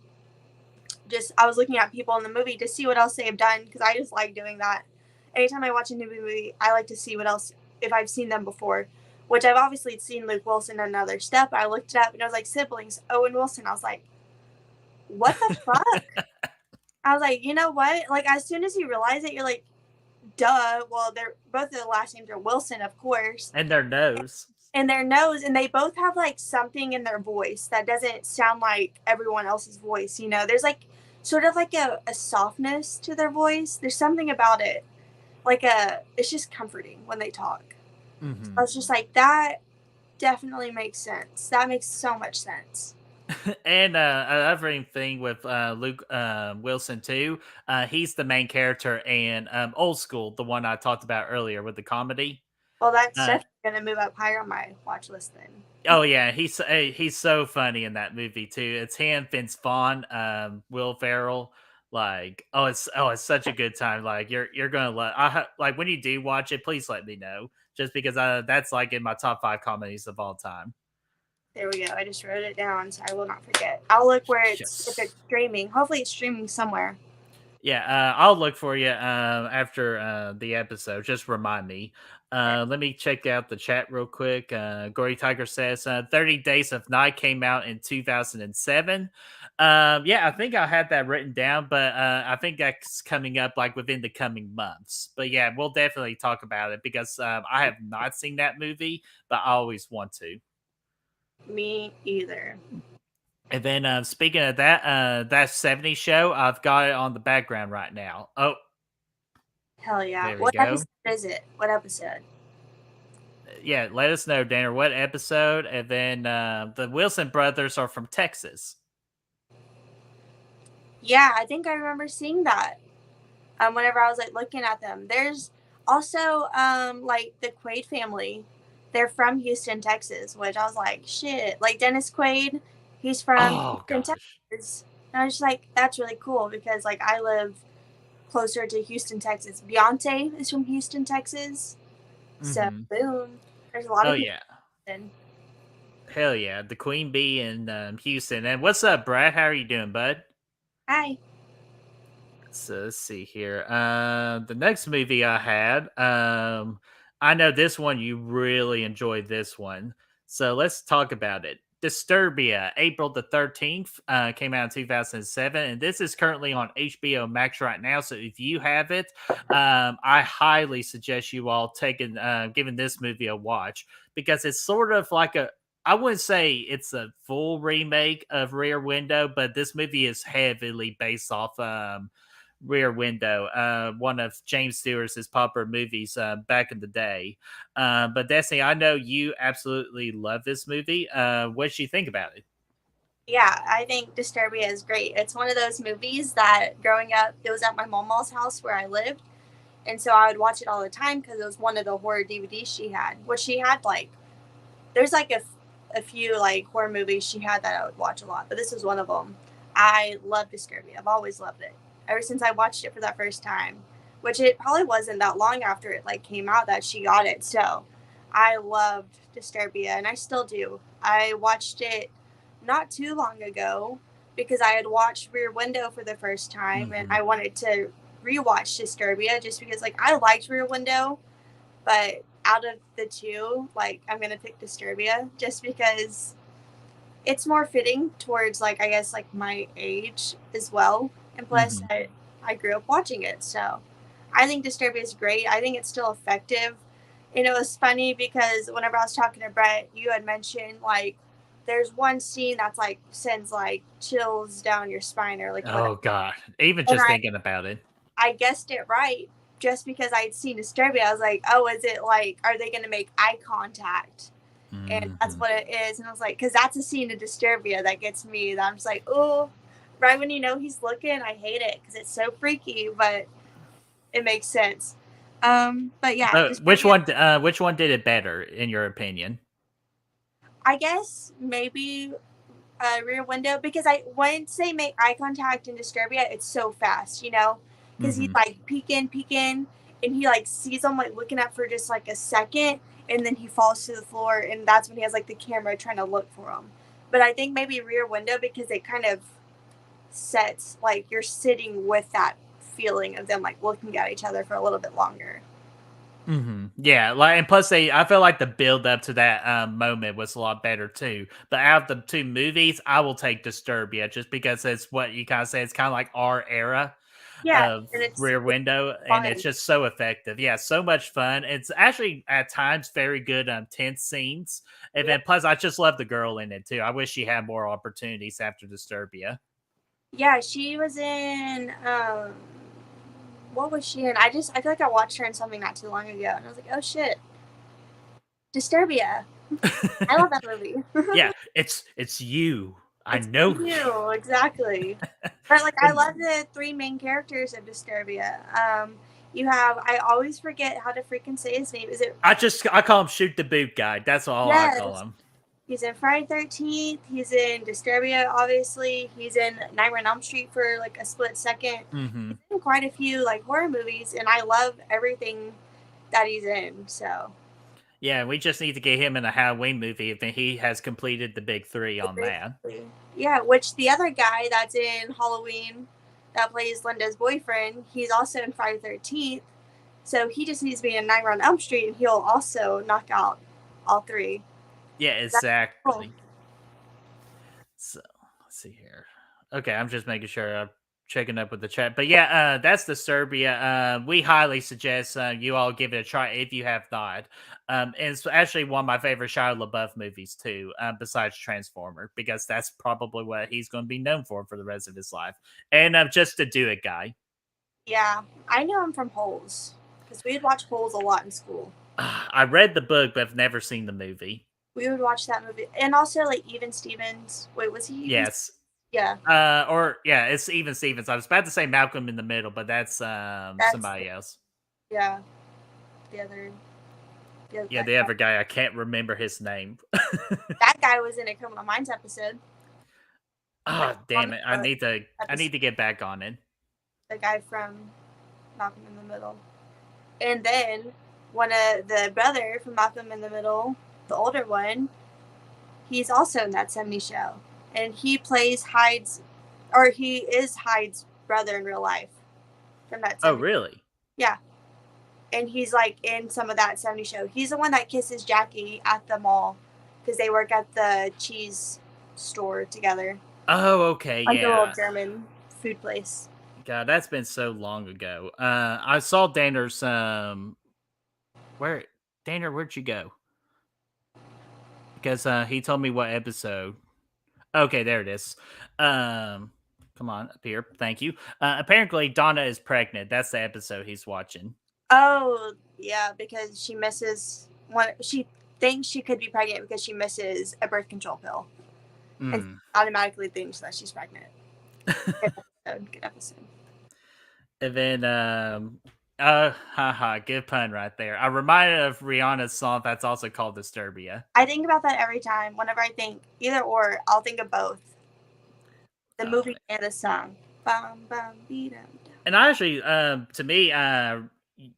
people in the movie to see what else they have done because I just like doing that. Anytime I watch a new movie, I like to see what else if I've seen them before. Which I've obviously seen Luke Wilson in Another Step. I looked it up and I was like siblings, Owen Wilson. I was like, what the fuck? I was like, you know what? Like as soon as you realize it, you're like, duh. Well, they're both of the last names are Wilson, of course, And their nose. and their nose, and they both have like something in their voice that doesn't sound like everyone else's voice. You know, there's like sort of like a softness to their voice. There's something about it, it's just comforting when they talk. I Hmm. was just like, that definitely makes sense. That makes so much sense. And another thing with Luke Wilson too, he's the main character in Old School, the one I talked about earlier with the comedy. Well, that's Uh, definitely gonna move up higher on my watch list then. oh yeah, he's so funny in that movie too. It's him, Vince Vaughn, Will Ferrell. Like, it's such a good time. Like, you're gonna love. Like when you do watch it, please let me know. Just because that's like in my top 5 comedies of all time. There we go. I just wrote it down so I will not forget. I'll look where if it's Yes. streaming. Hopefully, it's streaming somewhere. Yeah, I'll look for you after the episode. Just remind me. Let me check out the chat real quick. Gory Tiger says 30 Days of Night came out in 2007. Yeah, I think I had that written down, but I think that's coming up like within the coming months. But yeah, we'll definitely talk about it because I have not seen that movie, but I always want to. Me either. And then speaking of that, that 70s show, I've got it on the background right now. Oh, Hell yeah. there we What go. episode is it? What episode? Yeah, let us know, Danner, what episode. And then the Wilson brothers are from Texas. Yeah, I think I remember seeing that. Whenever I was like looking at them. There's also like the Quaid family. They're from Houston, Texas, which I was like, shit. Like Dennis Quaid, he's from Oh Houston, gosh. Texas. And I was just like, that's really cool because like I live closer to Houston, Texas. Beyonce is from Houston, Texas. So Hmm. boom. There's a lot Oh of people yeah, in. hell yeah, the Queen Bee in Houston. And what's up, Brad? How are you doing, bud? Hi. So let's see here. The next movie I had, I know this one you really enjoyed this one, so let's talk about it. Disturbia, April the 13th, came out in 2007, and this is currently on HBO Max right now. So if you have it, I highly suggest you all taking giving this movie a watch because it's sort of like a I wouldn't say it's a full remake of Rear Window, but this movie is heavily based off Rear Window, one of James Stewart's popular movies back in the day. But Destiny, I know you absolutely love this movie. What did you think about it? Yeah, I think Disturbia is great. It's one of those movies that growing up, it was at my mama's house where I lived. And so I would watch it all the time because it was one of the horror DVDs she had. Which she had like, there's like a few like horror movies she had that I would watch a lot, but this was one of them. I love Disturbia. I've always loved it ever since I watched it for that first time, which it probably wasn't that long after it like came out that she got it. So I loved Disturbia, and I still do. I watched it not too long ago because I had watched Rear Window for the first time, and Hmm. I wanted to rewatch Disturbia just because like I liked Rear Window, but out of the two, like I'm gonna pick Disturbia just because it's more fitting towards like I guess like my age as well, and plus Mhm. I grew up watching it, so I think Disturbia is great. I think it's still effective, and it was funny because whenever I was talking to Brett, you had mentioned like there's one scene that's like sends like chills down your spine or like whatever, Oh god, even and just thinking about it. I guessed it right just because I'd seen Disturbia. I was like, oh, is it like are they gonna make eye contact? And that's Mhm. what it is. And I was like, because that's a scene of Disturbia that gets me. That I'm just like, oh, right when you know he's looking, I hate it because it's so freaky, but it makes sense. But yeah, Disturbia. Which one did it better in your opinion? I guess maybe Rear Window because I once they make eye contact in Disturbia, it's so fast, you know, because he's Mhm. like peeking, and he like sees them like looking up for just like a second, and then he falls to the floor, and that's when he has like the camera trying to look for him. But I think maybe Rear Window because it kind of sets like you're sitting with that feeling of them like looking at each other for a little bit longer. Mhm. Yeah, like, and plus I feel like the build up to that, moment was a lot better too. But out of the 2 movies, I will take Disturbia just because it's what you kinda say, it's kinda like our era Yeah, of and Rear it's Window, and it's fun. just so effective. Yeah, so much fun. It's actually, at times, very good, tense scenes, and Yeah, then plus, I just love the girl in it too. I wish she had more opportunities after Disturbia. yeah, she was in what was she in? I feel like I watched her in something not too long ago and I was like, oh shit. Disturbia. I love that movie. Yeah, it's you. I It's know you, exactly. But like I you. love the three main characters of Disturbia. You have I always forget how to freaking say his name. Is it I call him shoot the boot guy. That's all I call yes. him. He's in Friday 13th. He's in Disturbia, obviously. He's in Nightmare on Elm Street for like a split second. He's Mhm. in quite a few like horror movies, and I love everything that he's in. So Yeah, we just need to get him in a Halloween movie if he has completed the big 3 on that. yeah, which the other guy that's in Halloween that plays Linda's boyfriend, he's also in Friday 13th. So he just needs to be in Nightmare on Elm Street, and he'll also knock out all three. Yeah, That's cool. exactly. So, let's see here. Okay, I'm just making sure I'm checking up with the chat. But yeah, that's Disturbia. We highly suggest you all give it a try if you have not. And it's actually one of my favorite Shia LaBeouf movies too, besides Transformer, because that's probably what he's going to be known for the rest of his life. And just to do it, guy. Yeah, I know him from Holes because we would watch Holes a lot in school. I read the book, but I've never seen the movie. We would watch that movie, and also like Even Stevens. Wait, was he even? Yes. Yeah, Or yeah, it's even Stevens. I was about to say Malcolm in the Middle, but that's that's somebody else. yeah. The other, Yeah, the other guy, I can't remember his name. that guy was in a Criminal Minds episode, like Ah, damn comic it. book I episode. need to get back on it. The guy from Malcolm in the Middle, and then one of the brother from Malcolm in the Middle, the older one, he's also in that '70s show, and he plays Hyde's, or he is Hyde's brother in real life from that Oh, '70s. really? Yeah, and he's like in some of that '70s show. He's the one that kisses Jackie at the mall because they work at the cheese store together, Oh, okay, like a little yeah. German food place. God, that's been so long ago. I saw Danner's where Danner, where'd you go? Because he told me what episode. Okay, there it is. Um come on, up here. Thank you. Apparently Donna is pregnant. That's the episode he's watching. Oh yeah, because she misses one. She thinks she could be pregnant because she misses a birth control pill, and Mm. automatically thinks that she's pregnant. Good episode. Good episode. And then, haha, good pun right there. I'm reminded of Rihanna's song that's also called Disturbia. I think about that every time. Whenever I think either or, I'll think of both the Uh, movie and the song. Bum bum be dum. and I actually, to me,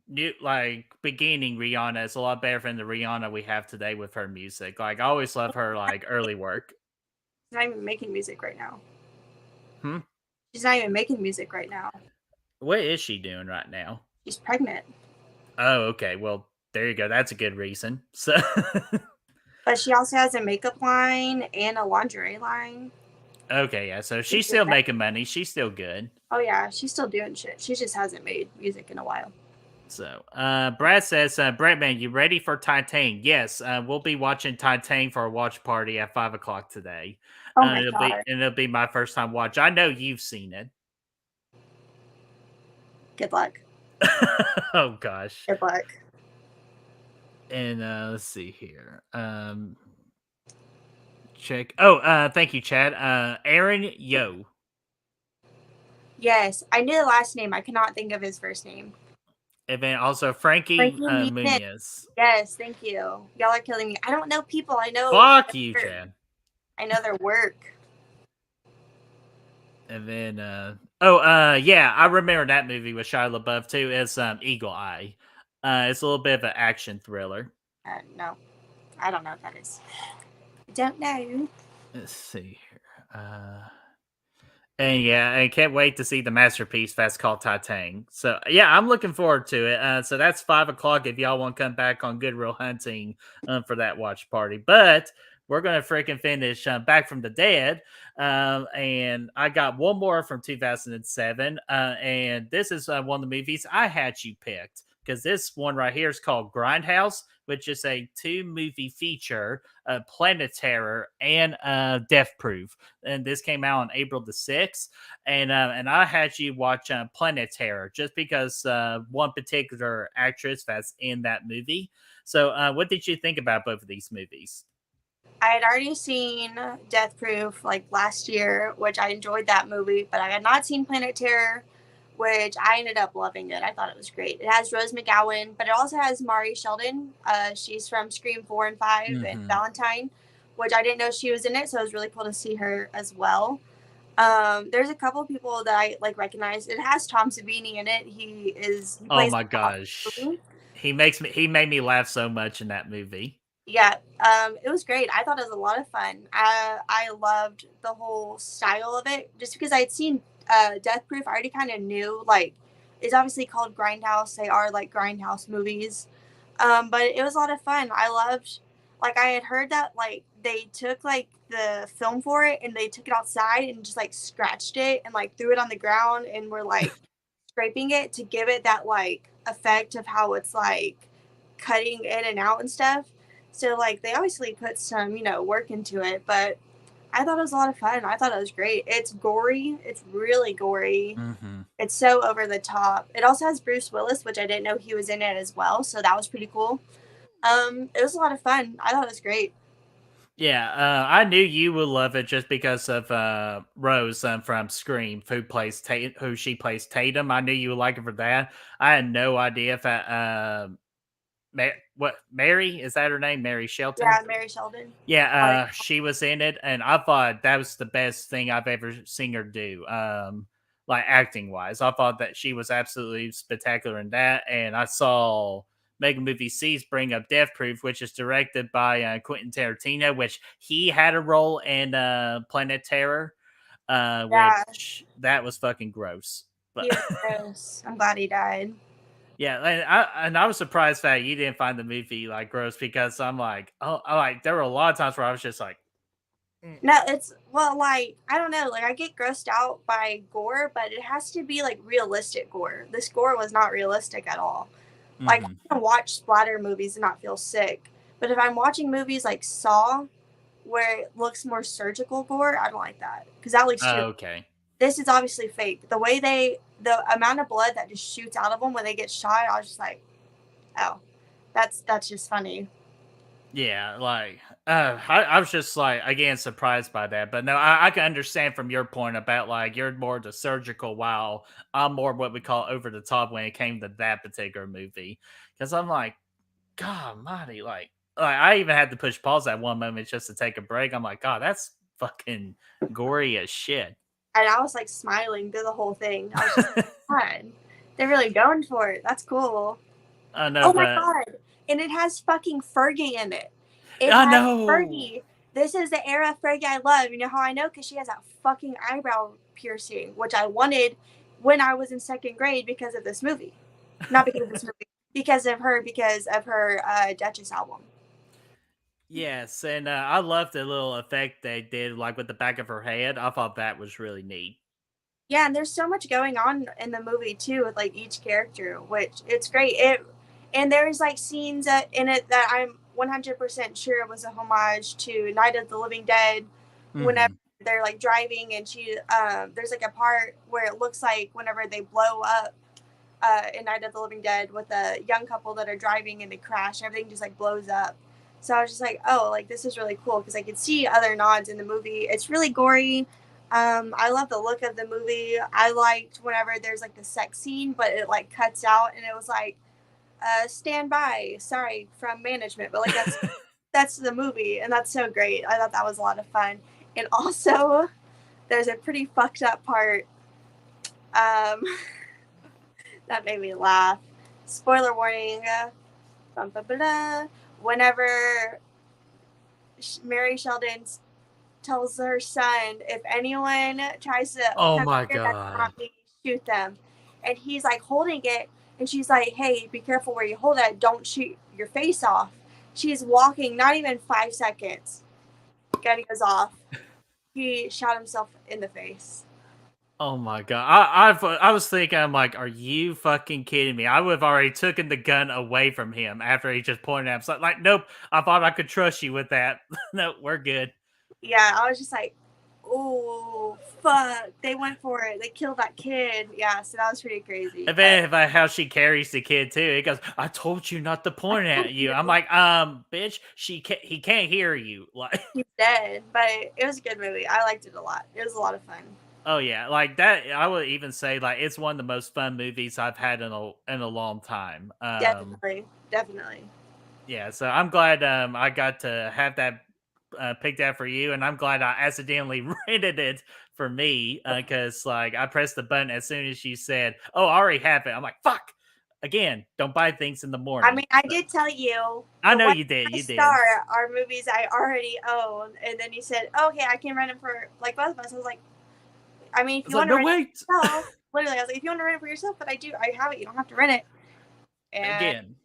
new like beginning Rihanna is a lot better than the Rihanna we have today with her music. Like, I always love her like early work. She's not even making music right now. Hmm? She's not even making music right now. What is she doing right now? She's pregnant. Oh, okay. Well, there you go. That's a good reason. So, But she also has a makeup line and a lingerie line. okay, yeah. So She's she's doing still that. making money. She's still good. Oh yeah, she's still doing shit. She just hasn't made music in a while. So, Brad says, "BrettMan, you ready for Titan?" Yes, we'll be watching Titan for a watch party at 5 o'clock today. Oh my It'll be god. and it'll be my first time watch. I know you've seen it. Good luck. Oh gosh. Good luck. And let's see here. Check. Oh, thank you, Chad. Aaron Yo. Yes, I knew the last name. I cannot think of his first name. And then also Frankie Frankie Muniz. Muniz. Yes, thank you. Y'all are killing me. I don't know people. I know. Fuck you, Chad. I know their work. And then, yeah, I remember that movie with Shia LaBeouf too. It's Eagle Eye. It's a little bit of an action thriller. No, I don't know what that is. I don't know. Let's see here. And yeah, I can't wait to see the masterpiece that's called Titan. So yeah, I'm looking forward to it. So that's 5 o'clock if y'all want to come back on Good Real Hunting for that watch party. But we're gonna freaking finish Back from the Dead, and I got one more from 2007, and this is one of the movies I had you picked because this one right here is called Grindhouse, which is a 2-movie feature, Planet Terror and Death Proof, and this came out on April the 6th. And I had you watch Planet Terror just because one particular actress that's in that movie. So, what did you think about both of these movies? I had already seen Death Proof like last year, which I enjoyed that movie, but I had not seen Planet Terror, which I ended up loving it. I thought it was great. It has Rose McGowan, but it also has Mari Sheldon. She's from Scream 4 and 5 and Valentine, which I didn't know she was in it, so it was really cool to see her as well. There's a couple of people that I like recognize. It has Tom Savini in it. He Oh plays my gosh. He made me laugh so much in that movie. Yeah, it was great. I thought it was a lot of fun. I loved the whole style of it just because I had seen Death Proof. I already kind of knew, like, it's obviously called Grindhouse. They are like Grindhouse movies. But it was a lot of fun. I loved, like, I had heard that, like, they took, like, the film for it and they took it outside and just, like, scratched it and, like, threw it on the ground and were, like, scraping it to give it that, like, effect of how it's, like, cutting in and out and stuff. So, like, they obviously put some, work into it, but I thought it was a lot of fun. I thought it was great. It's gory. It's really gory. Mm-hmm. It's so over the top. It also has Bruce Willis, which I didn't know he was in it as well, so that was pretty cool. It was a lot of fun. I thought it was great. Yeah, I knew you would love it just because of Rose from Scream, who she plays Tatum. I knew you would like it for that. I had no idea if Mary, is that her name? Mary Shelton? Yeah, Mary Sheldon. Yeah, she was in it, and I thought that was the best thing I've ever seen her do. Like acting wise, I thought that she was absolutely spectacular in that. And I saw Mega Movie C's bring up Death Proof, which is directed by Quentin Tarantino, which he had a role in Planet Terror, which that was fucking gross. But he was gross. I'm glad he died. yeah, and I was surprised that you didn't find the movie like gross because I'm like, there were a lot of times where I was just like, No, it's like I don't know, like I get grossed out by gore, but it has to be like realistic gore. This gore was not realistic at all. Like I can watch splatter movies and not feel sick, but if I'm watching movies like Saw, where it looks more surgical gore, I don't like that because that looks too. okay. This is obviously fake. The amount of blood that just shoots out of them when they get shot, I was just like, oh, that's just funny. Yeah, like I was just like again surprised by that, but no, I can understand from your point about like you're more the surgical, while I'm more what we call over the top when it came to that particular movie. Because I'm like, God, Mighty, like I even had to push pause at one moment just to take a break. I'm like, God, that's fucking gory as shit. And I was like smiling through the whole thing. I was just like, God, they're really going for it. That's cool. I know, Oh my God. And it has fucking Fergie in it. It I has know. Fergie. This is the era of Fergie I love. You know how I know? Because she has that fucking eyebrow piercing, which I wanted when I was in second grade because of this movie. Not because of this movie, because of her Duchess album. Yes, and I love the little effect they did, like with the back of her head. I thought that was really neat. Yeah, and there's so much going on in the movie too with like each character, which it's great. It and there's like scenes in it that I'm 100% sure was a homage to Night of the Living Dead. Whenever Hmm. they're like driving and there's like a part where it looks like whenever they blow up in Night of the Living Dead with a young couple that are driving and they crash and everything just like blows up. So I was just like, oh, like this is really cool because I could see other nods in the movie. It's really gory. I love the look of the movie. I liked whenever there's like the sex scene, but it like cuts out and it was like, stand by, sorry, from management. But like that's the movie and that's so great. I thought that was a lot of fun. And also there's a pretty fucked up part. Um, that made me laugh. Spoiler warning. Bum, bum, ba-da. Whenever Mary Sheldon tells her son, if anyone tries to Oh come my here, that's god. not me, shoot them. And he's like holding it, and she's like, hey, be careful where you hold it. Don't shoot your face off. She's walking, not even 5 seconds. Gun goes off. He shot himself in the face. Oh my god. I was thinking, I'm like, are you fucking kidding me? I would have already taken the gun away from him after he just pointed at him. Like, nope, I thought I could trust you with that. No, we're good. Yeah, I was just like, oh, fuck. They went for it. They killed that kid. Yeah, so that was pretty crazy. And But then about how she carries the kid too. He goes, "I told you not to point at you." I'm like, bitch, he can't hear you." Like, he's dead. But it was a good movie. I liked it a lot. It was a lot of fun. oh yeah, like that. I would even say like it's one of the most fun movies I've had in a long time. Definitely. Definitely. Yeah, so I'm glad I got to have that picked out for you, and I'm glad I accidentally rented it for me because like I pressed the button as soon as you said, "Oh, I already have it." I'm like, "Fuck!" Again, don't buy things in the I morning. mean, I So, did tell you I the know one you did. I You did. star are movies I already own. And then you said, okay, I can rent it for like both of us. I was like, I mean, if It's you like, want to no, rent it wait. for yourself, literally, I was like, if you want to rent it for yourself, but I have it. You don't have to rent it. And Again,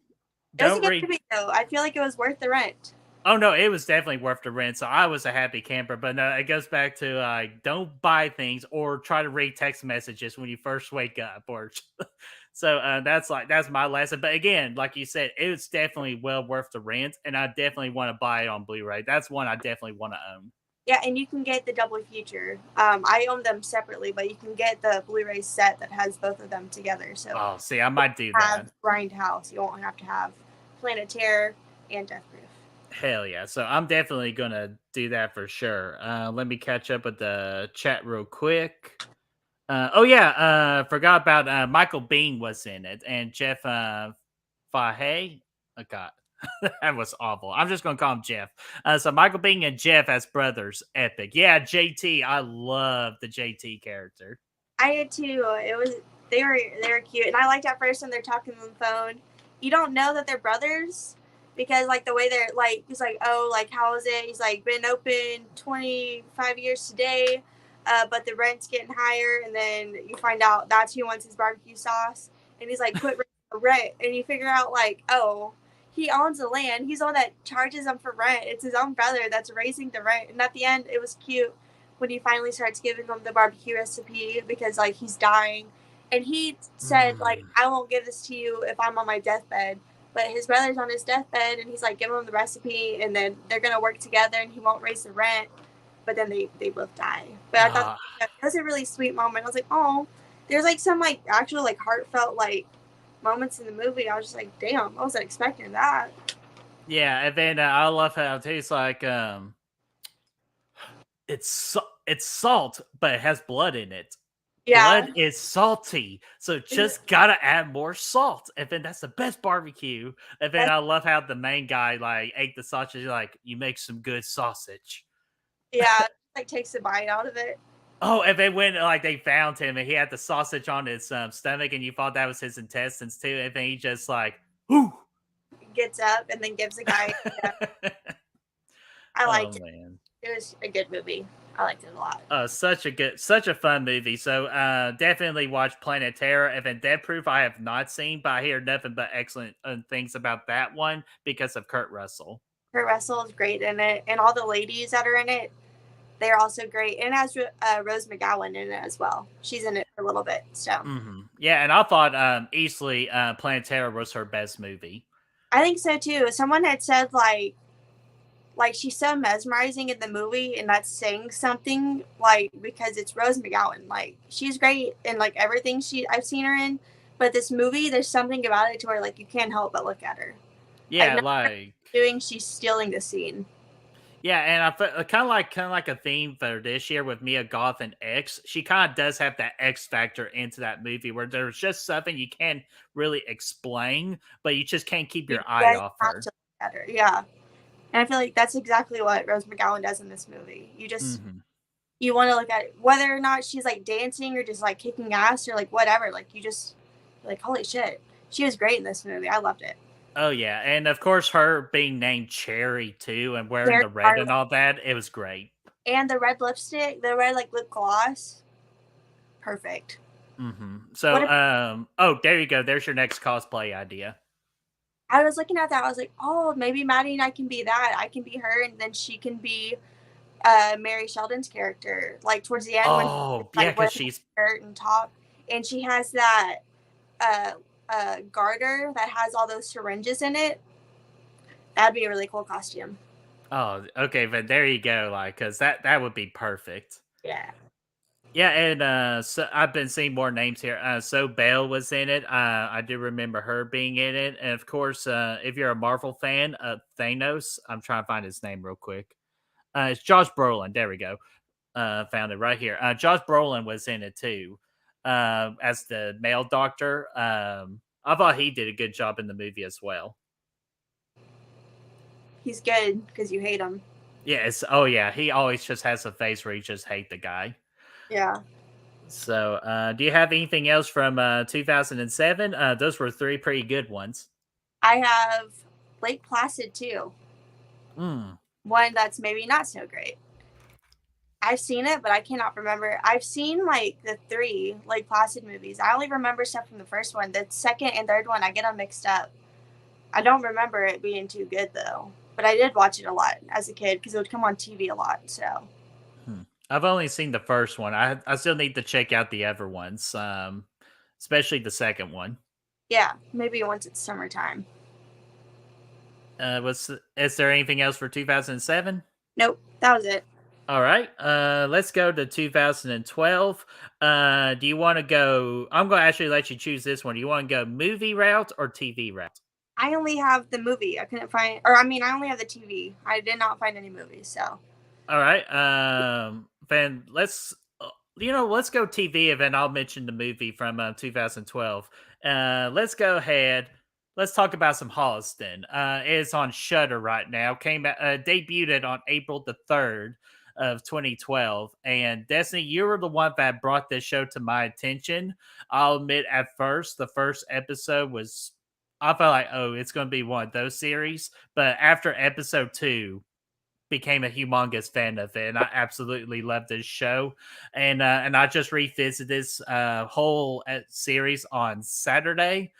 it was a don't good read. movie, though. I feel like it was worth the rent. Oh no, it was definitely worth the rent. So I was a happy camper. But no, it goes back to don't buy things or try to read text messages when you first wake up. Or so that's my lesson. But again, like you said, it's definitely well worth the rent, and I definitely want to buy it on Blu-ray. That's one I definitely want to own. Yeah, and you can get the double feature. I own them separately, but you can get the Blu-ray set that has both of them together. So Oh, see, I might do have that. Grindhouse. You won't have to have Planet Terror and Death Proof. Hell yeah. So I'm definitely gonna do that for sure. Let me catch up with the chat real quick. Oh yeah, forgot about Michael Bean was in it, and Jeff Fahey. Oh god, that was awful. I'm just gonna call him Jeff. So Michael Bean and Jeff as brothers, epic. Yeah, JT. I love the JT character. I did too. It was they were cute, and I liked at first when they're talking on the phone. You don't know that they're brothers because like the way they're like, he's like, oh, like how is it? He's like been open 25 years today, but the rent's getting higher, and then you find out that's who wants his barbecue sauce, and he's like, quit the rent, and you figure out like, oh. He owns the land. He's the one that charges them for rent. It's his own brother that's raising the rent. And at the end, it was cute when he finally starts giving them the barbecue recipe because like he's dying, and he said like, Mm. I won't give this to you if I'm on my deathbed, but his brother's on his deathbed and he's like giving him the recipe, and then they're gonna work together and he won't raise the rent, but then they both die. But I thought Ah, that was a really sweet moment. I was like, oh, there's like some like actual like heartfelt like moments in the movie. I was just like, damn, I wasn't expecting that. yeah, and then I love how it tastes like it's salt, but it has blood in it. Yeah. Blood is salty, so just gotta add more salt, and then that's the best barbecue. And then I love how the main guy like ate the sausage. Like, you make some good sausage. Yeah, like takes a bite out of it. Oh, and then when like they found him and he had the sausage on his stomach, and you thought that was his intestines too, and then he just like, whoo. Gets up and then gives a guy. Yeah, I Oh liked it. man. It was a good movie. I liked it a lot. Such a fun movie. So definitely watch Planet Terror. And then Dead Proof I have not seen, but I hear nothing but excellent things about that one because of Kurt Russell. Kurt Russell is great in it, and all the ladies that are in it, they're also great. And it has Rose McGowan in it as well. She's in it for a little bit. So Yeah, and I thought easily Planet Terror was her best movie. I think so too. Someone had said like she's so mesmerizing in the movie, and that's saying something, like, because it's Rose McGowan. Like, she's great in like everything I've seen her in, but this movie, there's something about it to where like you can't help but look at her. Yeah, Like doing, she's stealing the scene. yeah, and I felt kind of like a theme for this year with Mia Goth and X. She kind of does have that X factor into that movie where there's just something you can't really explain, but you just can't keep You your eye just off have her. to look at her. Yeah. And I feel like that's exactly what Rose McGowan does in this movie. You just you want to look at it, whether or not she's like dancing or just like kicking ass or like whatever. Like, you just like, holy shit, she was great in this movie. I loved it. Oh yeah, and of course her being named Cherry too, and wearing Very the red hard. and all that, it was great. And the red lipstick, the red like lip gloss, perfect. What So, if oh, there you go. There's your next cosplay idea. I was looking at that? I was like, oh, maybe Maddie and I can be that. I can be her, and then she can be Mary Sheldon's character. Like towards the end when Oh yeah, like because wearing she's skirt and top, and she has that uh, garter that has all those syringes in it. That'd be a really cool costume. oh okay, but there you go. Like, because that would be perfect. Yeah. Yeah, and so I've been seeing more names here. So Belle was in it. I do remember her being in it, and of course, if you're a Marvel fan, Thanos. I'm trying to find his name real quick. It's Josh Brolin. There we go. Found it right here. Josh Brolin was in it too, as the male doctor. I thought he did a good job in the movie as well. He's good because you hate him. Yes. Oh yeah, he always just has a face where you just hate the guy. Yeah. So, do you have anything else from 2007? Those were three pretty good ones. I have Lake Placid too. Mm. One that's maybe not so great. I've seen it, but I cannot remember. I've seen like the three Lake Placid movies. I only remember stuff from the first one. The second and third one, I get them mixed up. I don't remember it being too good though. But I did watch it a lot as a kid because it would come on TV a lot. So I've only seen the first one. I still need to check out the other ones, especially the second one. yeah, maybe once it's summertime. Is there anything else for 2007? Nope, that was it. All right. Let's go to 2012. Do you want to go? I'm going to actually let you choose this one. Do you want to go movie route or TV route? I only have the movie. I couldn't find, or I mean, I only have the TV. I did not find any movies. So All right. Then let's go TV, and then I'll mention the movie from 2012. Let's go ahead. Let's talk about some Holliston. It's on Shutter right now. Debuted on April the 3rd of 2012. And Destiny, you were the one that brought this show to my attention. I'll admit, at first, the first episode was, I felt like, oh, it's going to be one of those series. But after episode 2, became a humongous fan of it, and I absolutely love this show. And I just revisited this whole series on Saturday.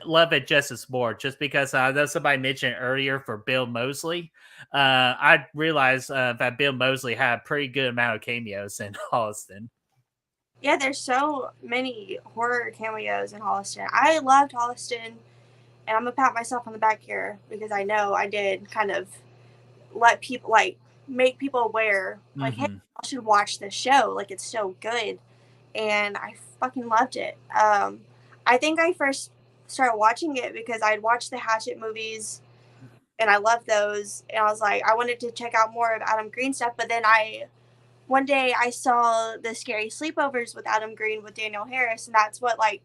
Love it just as more, just because I know somebody mentioned earlier for Bill Moseley. I realized that Bill Moseley had a pretty good amount of cameos in Holliston. yeah, there's so many horror cameos in Holliston. I loved Holliston, and I'm gonna pat myself on the back here because I know I did kind of let people like make people aware, like, hey, I should watch this show. Like, it's so good, and I fucking loved it. I think I first started watching it because I'd watched the Hatchet movies, and I loved those, and I was like, I wanted to check out more of Adam Green stuff. But then one day I saw the Scary Sleepovers with Adam Green with Daniel Harris, and that's what like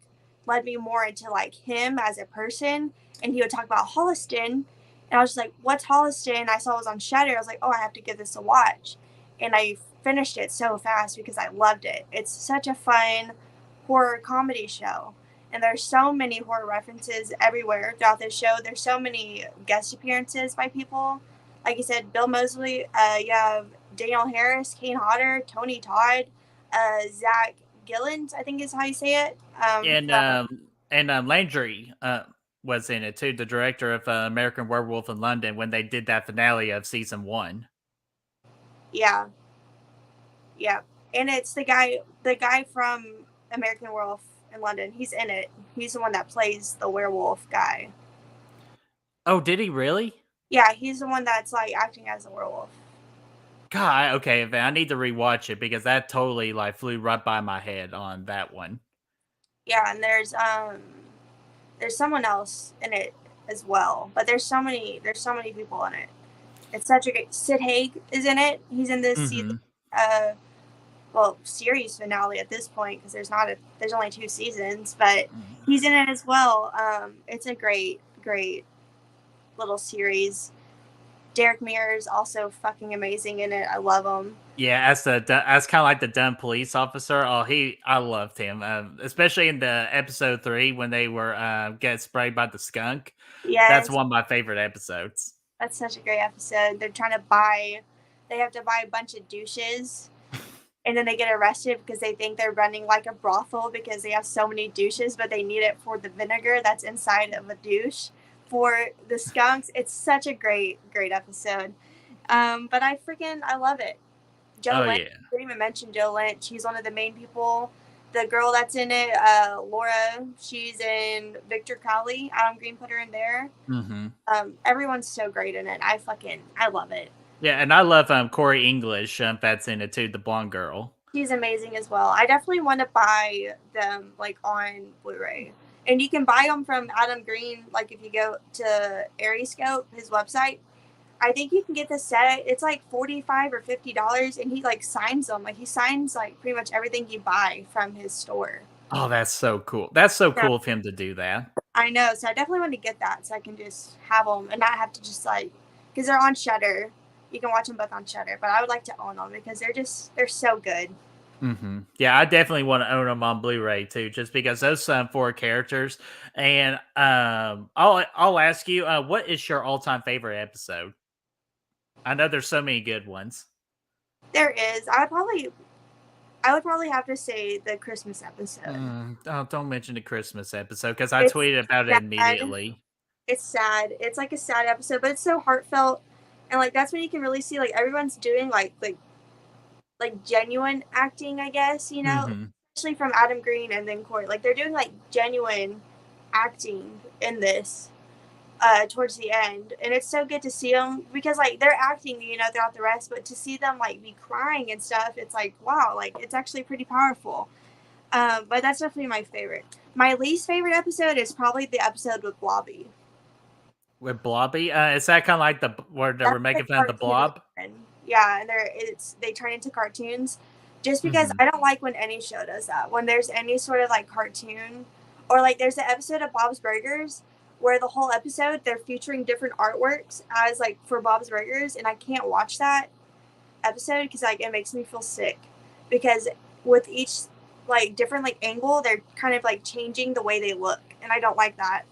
led me more into like him as a person. And he would talk about Holliston, and I was just like, what's Holliston? I saw it was on Shutter. I was like, oh, I have to give this a watch. And I finished it so fast because I loved it. It's such a fun horror comedy show. And there's so many horror references everywhere throughout this show. There's so many guest appearances by people. Like you said, Bill Moseley, you have Daniel Harris, Kane Hodder, Tony Todd, Zach Gillens, I think is how you say it. Landry was in it too, the director of American Werewolf in London, when they did that finale of season 1. Yeah, yeah, and it's the guy from American Werewolf in London. He's in it. He's the one that plays the werewolf guy. Oh, did he really? Yeah, he's the one that's like acting as a werewolf. God, okay, I need to rewatch it because that totally like flew right by my head on that one. Yeah, and there's someone else in it as well, but there's so many people in it. It's such a great. Sid Haig is in it. He's in this season, series finale at this point because there's only 2 seasons, but he's in it as well. It's a great little series. Derek Mears is also fucking amazing in it. I love him. Yeah, as kind of like the dumb police officer. I loved him, especially in the episode 3 when they were get sprayed by the skunk. Yes, that's one of my favorite episodes. That's such a great episode. They have to buy a bunch of douches, and then they get arrested because they think they're running like a brothel because they have so many douches, but they need it for the vinegar that's inside of a douche for the skunks. It's such a great episode. But I love it. Joe Lynch. Yeah. I didn't even mention Joe Lynch. She's one of the main people. The girl that's in it, Laura, she's in Victor Crowley. Adam Green put her in there. Everyone's so great in it. I love it. Yeah, and I love Corey English. That's in it too, the blonde girl. She's amazing as well. I definitely want to buy them like on Blu-ray, and you can buy them from Adam Green. Like if you go to Ariscope, his website, I think you can get the set. It's like $45 or $50, and he like signs them. Like he signs like pretty much everything you buy from his store. Oh, that's so cool. That's so cool of him to do that. I know. So I definitely want to get that so I can just have them and not have to just like, because they're on Shudder. You can watch them both on Shudder, but I would like to own them because they're so good. Yeah, I definitely want to own them on Blu-ray too, just because those 4 characters. And I'll ask you, what is your all-time favorite episode? I know there's so many good ones. There is. I would probably have to say the Christmas episode. Don't mention the Christmas episode because I tweeted about it immediately. It's sad. It's like a sad episode, but it's so heartfelt, and like that's when you can really see like everyone's doing like genuine acting, I guess, you know, especially from Adam Green and then Corey. Like they're doing like genuine acting in this. Towards the end, and it's so good to see them because like they're acting, you know, throughout the rest, but to see them like be crying and stuff, it's like wow, like it's actually pretty powerful. But that's definitely my favorite. My least favorite episode is probably the episode with Blobby. With Blobby, is that kind of like where they were making fun of the Blob? Yeah, and they turn into cartoons. Just because I don't like when any show does that. When there's any sort of like cartoon, or like there's an episode of Bob's Burgers where the whole episode they're featuring different artworks as like for Bob's Burgers, and I can't watch that episode because like it makes me feel sick because with each like different like angle they're kind of like changing the way they look, and I don't like that.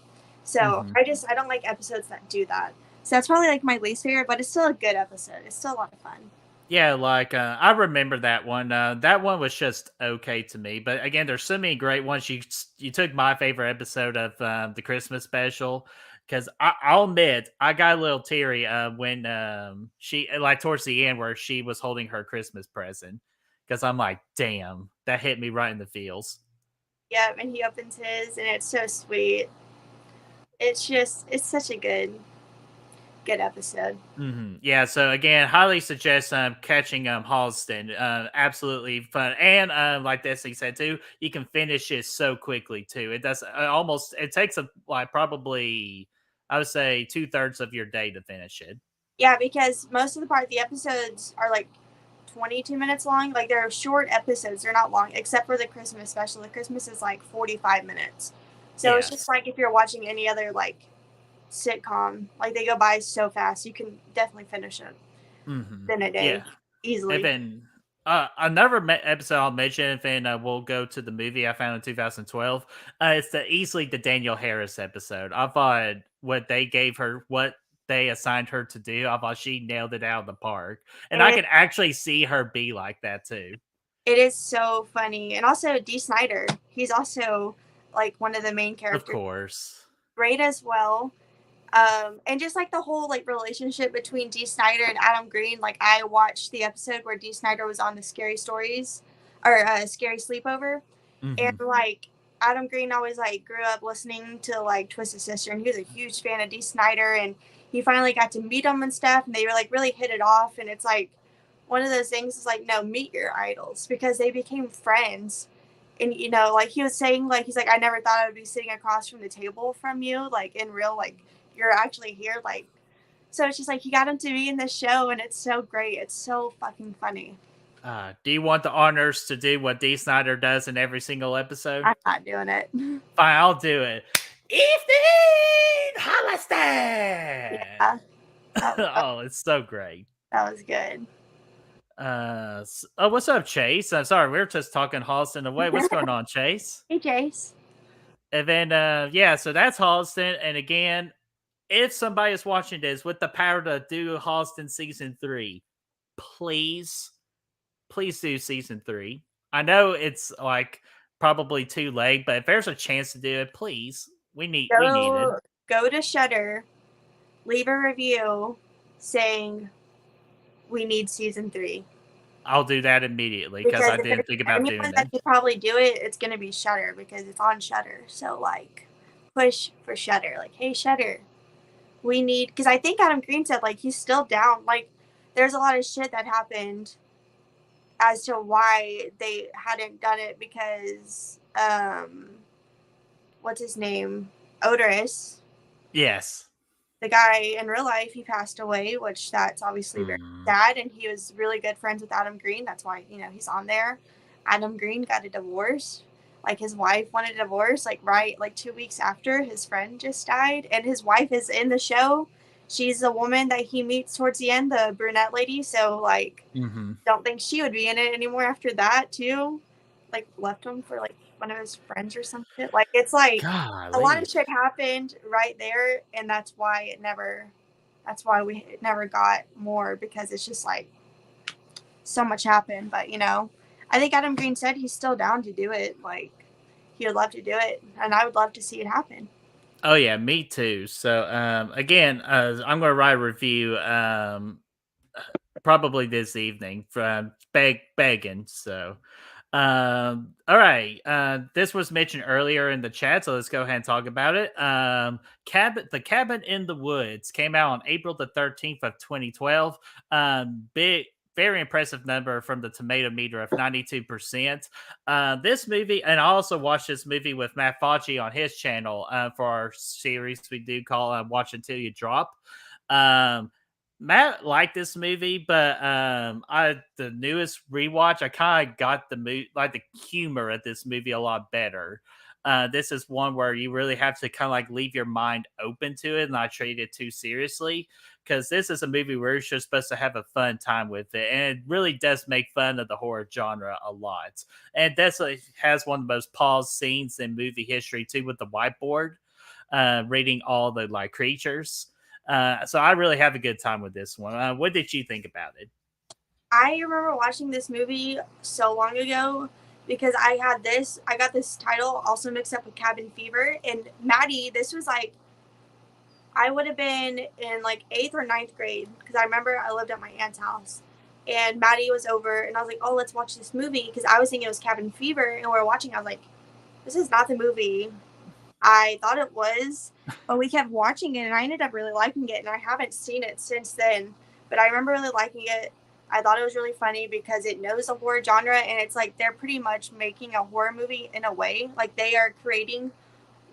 So I don't like episodes that do that. So that's probably like my least favorite, but it's still a good episode. It's still a lot of fun. Yeah, like I remember that one. That one was just okay to me. But again, there's so many great ones. You took my favorite episode of the Christmas special because I'll admit I got a little teary when she like towards the end where she was holding her Christmas present because I'm like, damn, that hit me right in the feels. Yeah, and he opens his, and it's so sweet. It's such a good episode. Yeah, so again, highly suggest catching Halston. Absolutely fun, and like Destiny said too, you can finish it so quickly too. It does it takes probably I would say 2/3 of your day to finish it. Yeah, because most of the episodes are like 22 minutes long. Like they're short episodes; they're not long, except for the Christmas special. The Christmas is like 45 minutes, so it's just like if you're watching any other like sitcom, like they go by so fast. You can definitely finish it in a day easily. And then another episode I'll mention, and then we'll go to the movie I found in 2012. It's easily the Daniel Harris episode. I thought what they gave her, what they assigned her to do, I thought she nailed it out of the park. And I It, could actually see her be like that too. it is so funny. And also Dee Snider, he's also like one of the main Of characters. course. Great as well. And just like the whole like relationship between Dee Snider and Adam Green. Like I watched the episode where Dee Snider was on the Scary Stories or Scary Sleepover, and Mm-hmm. like Adam Green always like grew up listening to like Twisted Sister, and he was a huge fan of Dee Snider, and he finally got to meet him and stuff, and they were like really hit it off, and it's like one of those things is like no, meet your idols because they became friends. And you know, like he was saying, like he's like, I never thought I would be sitting across from the table from you, like in real, like you're actually here, like. So it's just like he got him to be in this show, and it's so great. It's so fucking funny. Do you want the honors to do what Dee Snider does in every single episode? I'm not doing it. Fine, I'll do it. Evening Hollister! Yeah, that Oh, it's so great. was good. Oh, what's up, Chase? I'm sorry, we were just talking Holliston away. What's going on, Chase? Hey, Jace. And then, yeah, so that's Holliston. And again, if somebody is watching this with the power to do Holliston season 3, please, please do season 3. I know it's like probably too late, but if there's a chance to do it, please, we need it. Go to Shudder, leave a review saying we need season 3. I'll do that immediately because I didn't think about doing that that. can probably do it. It's gonna be Shudder because it's on Shudder. So like, push for Shudder. Like, hey Shudder, we need, because I think Adam Green said like he's still down. Like, there's a lot of shit that happened as to why they hadn't done it because what's his name, Odorous. Yes. The guy in real life, he passed away, which that's obviously very sad. And he was really good friends with Adam Green. That's why, you know, he's on there. Adam Green got a divorce. Like his wife wanted a divorce, like right, like 2 weeks after his friend just died. And his wife is in the show. She's the woman that he meets towards the end, the brunette lady. So like, don't think she would be in it anymore after that too. Like left him for like one of his friends or some shit. Like it's like a lot of shit happened right there, and that's why we never got more, because it's just like so much happened. But you know, I think Adam Green said he's still down to do it. Like he would love to do it, and I would love to see it happen. Oh yeah, me too. So again, I'm gonna write a review probably this evening from begging. So all right. This was mentioned earlier in the chat, so let's go ahead and talk about it. The Cabin in the Woods came out on April the 13th of 2012. Big, very impressive number from the tomato meter of 92%. This movie, and I also watched this movie with Matt Fauci on his channel for our series we do call Watch Until You Drop. Matt liked this movie, but the newest rewatch, I kind of got the humor of this movie a lot better. This is one where you really have to kind of like leave your mind open to it and not treat it too seriously, because this is a movie where you're just supposed to have a fun time with it, and it really does make fun of the horror genre a lot. And that's has one of the most paused scenes in movie history too, with the whiteboard, reading all the like creatures. So I really have a good time with this one. What did you think about it? I remember watching this movie so long ago because I got this title also mixed up with Cabin Fever. And Maddie, this was like, I would have been in like 8th or 9th grade, because I remember I lived at my aunt's house. And Maddie was over, and I was like, oh, let's watch this movie, because I was thinking it was Cabin Fever. And we were watching, I was like, this is not the movie I thought it was. But we kept watching it, and I ended up really liking it, and I haven't seen it since then. But I remember really liking it. I thought it was really funny because it knows the horror genre, and it's like they're pretty much making a horror movie in a way. Like they are creating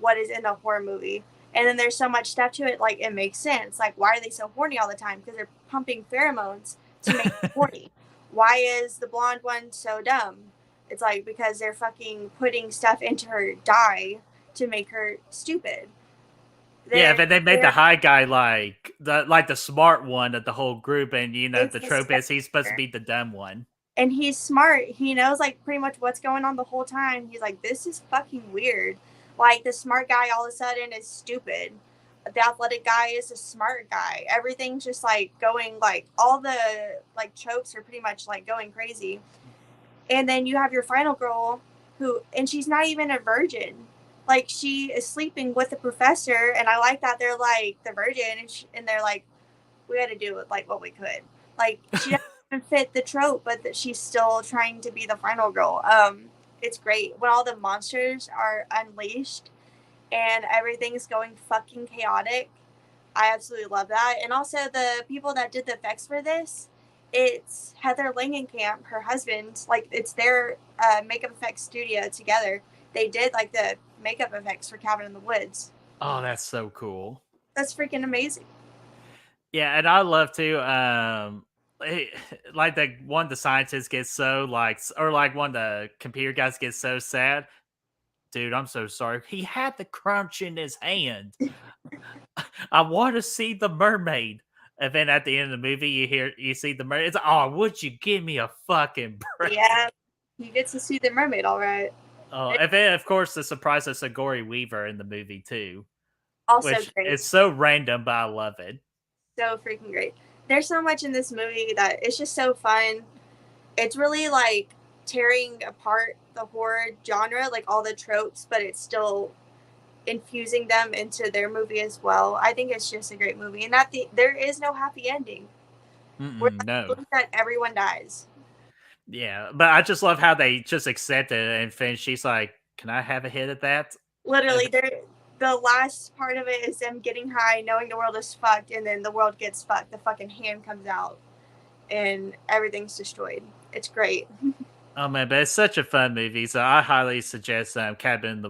what is in a horror movie. And then there's so much stuff to it, like it makes sense. Like, why are they so horny all the time? Because they're pumping pheromones to make them horny. Why is the blonde one so dumb? It's like because they're fucking putting stuff into her dye to make her stupid. Yeah, but they made the high guy like the smart one of the whole group, and you know the trope is he's supposed to be the dumb one. And he's smart. He knows like pretty much what's going on the whole time. He's like, this is fucking weird. Like the smart guy all of a sudden is stupid. the athletic guy is a smart guy. Everything's just like going like all the like tropes are pretty much like going crazy. And then you have your final girl who, and she's not even a virgin. Like she is sleeping with the professor, and I like that they're like the virgin, and they're like, we had to do it like what we could. Like she doesn't even fit the trope, but that she's still trying to be the final girl. It's great when all the monsters are unleashed and everything's going fucking chaotic. I absolutely love that. And also the people that did the effects for this, it's Heather Langenkamp, her husband, like it's their makeup effects studio together. They did like the makeup effects for Cabin in the Woods. Oh, that's so cool. That's freaking amazing. Yeah, and I love to like the one the scientist gets so like or like one the computer guys get so sad. Dude, I'm so sorry. He had the crunch in his hand. I want to see the mermaid. And then at the end of the movie, you see the mermaid. It's like, oh, would you give me a fucking break? Yeah, he gets to see the mermaid, all right. Oh, and then of course the surprise of Sigourney Weaver in the movie too, Also which great. is so random, but I love it. So freaking great. There's so much in this movie that it's just so fun. It's really like tearing apart the horror genre, like all the tropes, but it's still infusing them into their movie as well. I think it's just a great movie, and there is no happy ending. We're not No. that everyone dies. Yeah, but I just love how they just accept it, and then she's like, "Can I have a hit at that?" Literally, the last part of it is them getting high, knowing the world is fucked, and then the world gets fucked. The fucking hand comes out, and everything's destroyed. It's great. Oh man, but it's such a fun movie, so I highly suggest the Cabin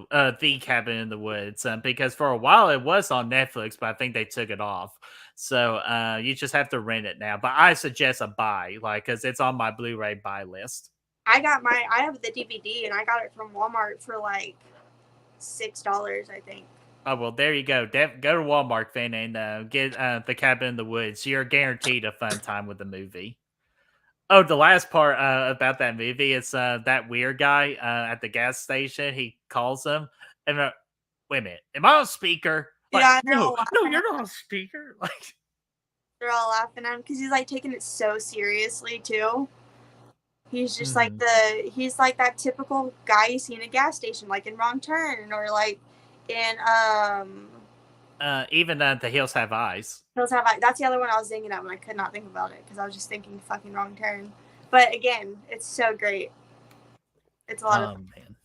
in the Woods, because for a while it was on Netflix, but I think they took it off. So you just have to rent it now. But I suggest a buy, like, because it's on my Blu-ray buy list. I have the DVD, and I got it from Walmart for like $6, I think. Oh well, there you go. Go to Walmart, then, and get the Cabin in the Woods. You're guaranteed a fun time with the movie. Oh, the last part about that movie is that weird guy at the gas station. He calls him, and wait a minute, am I on speaker? Like, Yeah, no, no, you're not on speaker. Like, they're all laughing at him because he's like taking it so seriously too. He's just like mhm. he's like that typical guy you see in a gas station, like in Wrong Turn or like in Even the Hills Have Eyes. Hills Have Eyes. That's the other one I was thinking of, and I could not think about it because I was just thinking fucking Wrong Turn. But again, it's so great. It's a lot of Oh man,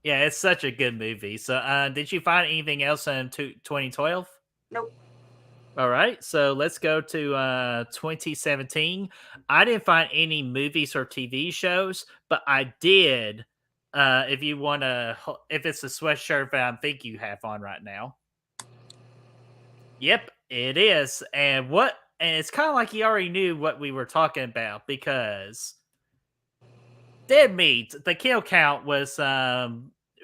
yeah, it's such a good movie. So, did you find anything else in 2012? nope. All right, so let's go to 2017. I didn't find any movies or TV shows, but I did. If you want to, if it's a sweatshirt that I think you have on right now. Yep, it is. And it's kind of like you already knew what we were talking about because Dead Meat, the kill count was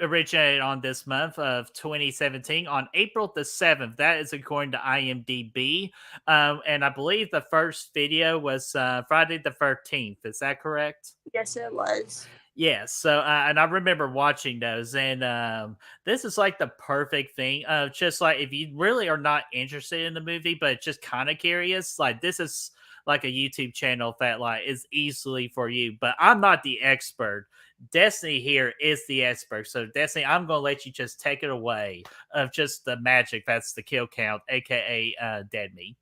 originated on this month of 2017 on April the 7th. That is according to IMDb. And I believe the first video was Friday the 13th. Is that correct? Yes, it was. Yes. So, and I remember watching those, and this is like the perfect thing. Just like if you really are not interested in the movie, but just kind of curious, like this is like a YouTube channel that like is easily for you. But I'm not the expert. Destiny here is the expert. So, Destiny, I'm going to let you just take it away of just the magic that's the kill count, aka Dead Meat.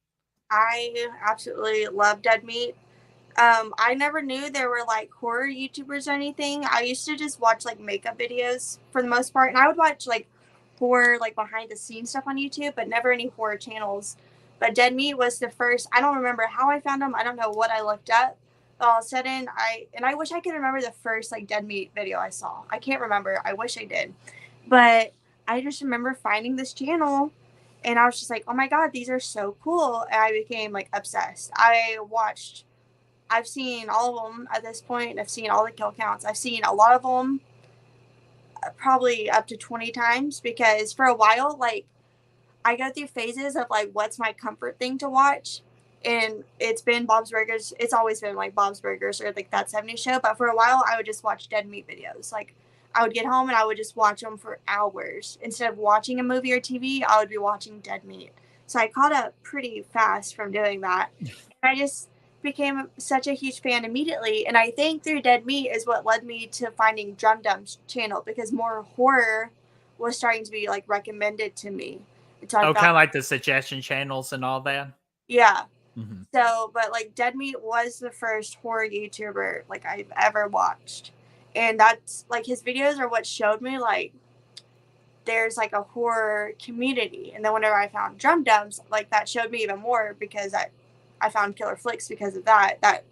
I absolutely love Dead Meat. I never knew there were like horror YouTubers or anything. I used to just watch like makeup videos for the most part, and I would watch like horror, like behind the scenes stuff on YouTube, but never any horror channels. But Dead Meat was the first. I don't remember how I found them. I don't know what I looked up. But all of a sudden, I wish I could remember the first like Dead Meat video I saw. I can't remember. I wish I did, but I just remember finding this channel. And I was just like, oh my God, these are so cool. And I became like obsessed. I've seen all of them at this point. I've seen all the kill counts. I've seen a lot of them, probably up to 20 times, because for a while, like, I go through phases of like, what's my comfort thing to watch? And it's been Bob's Burgers. It's always been like Bob's Burgers or like That 70s Show. But for a while, I would just watch Dead Meat videos. Like, I would get home and I would just watch them for hours. Instead of watching a movie or TV, I would be watching Dead Meat. So I caught up pretty fast from doing that. And I just became such a huge fan immediately. And I think through Dead Meat is what led me to finding Drum Dum's channel, because more horror was starting to be like recommended to me. And so I Oh, found, kind of like the suggestion channels and all that. yeah. Mm-hmm. So, but like Dead Meat was the first horror YouTuber like I've ever watched. And that's like his videos are what showed me like there's like a horror community. And then whenever I found Drum Dums, like that showed me even more, because I found Killer Flicks because of that. That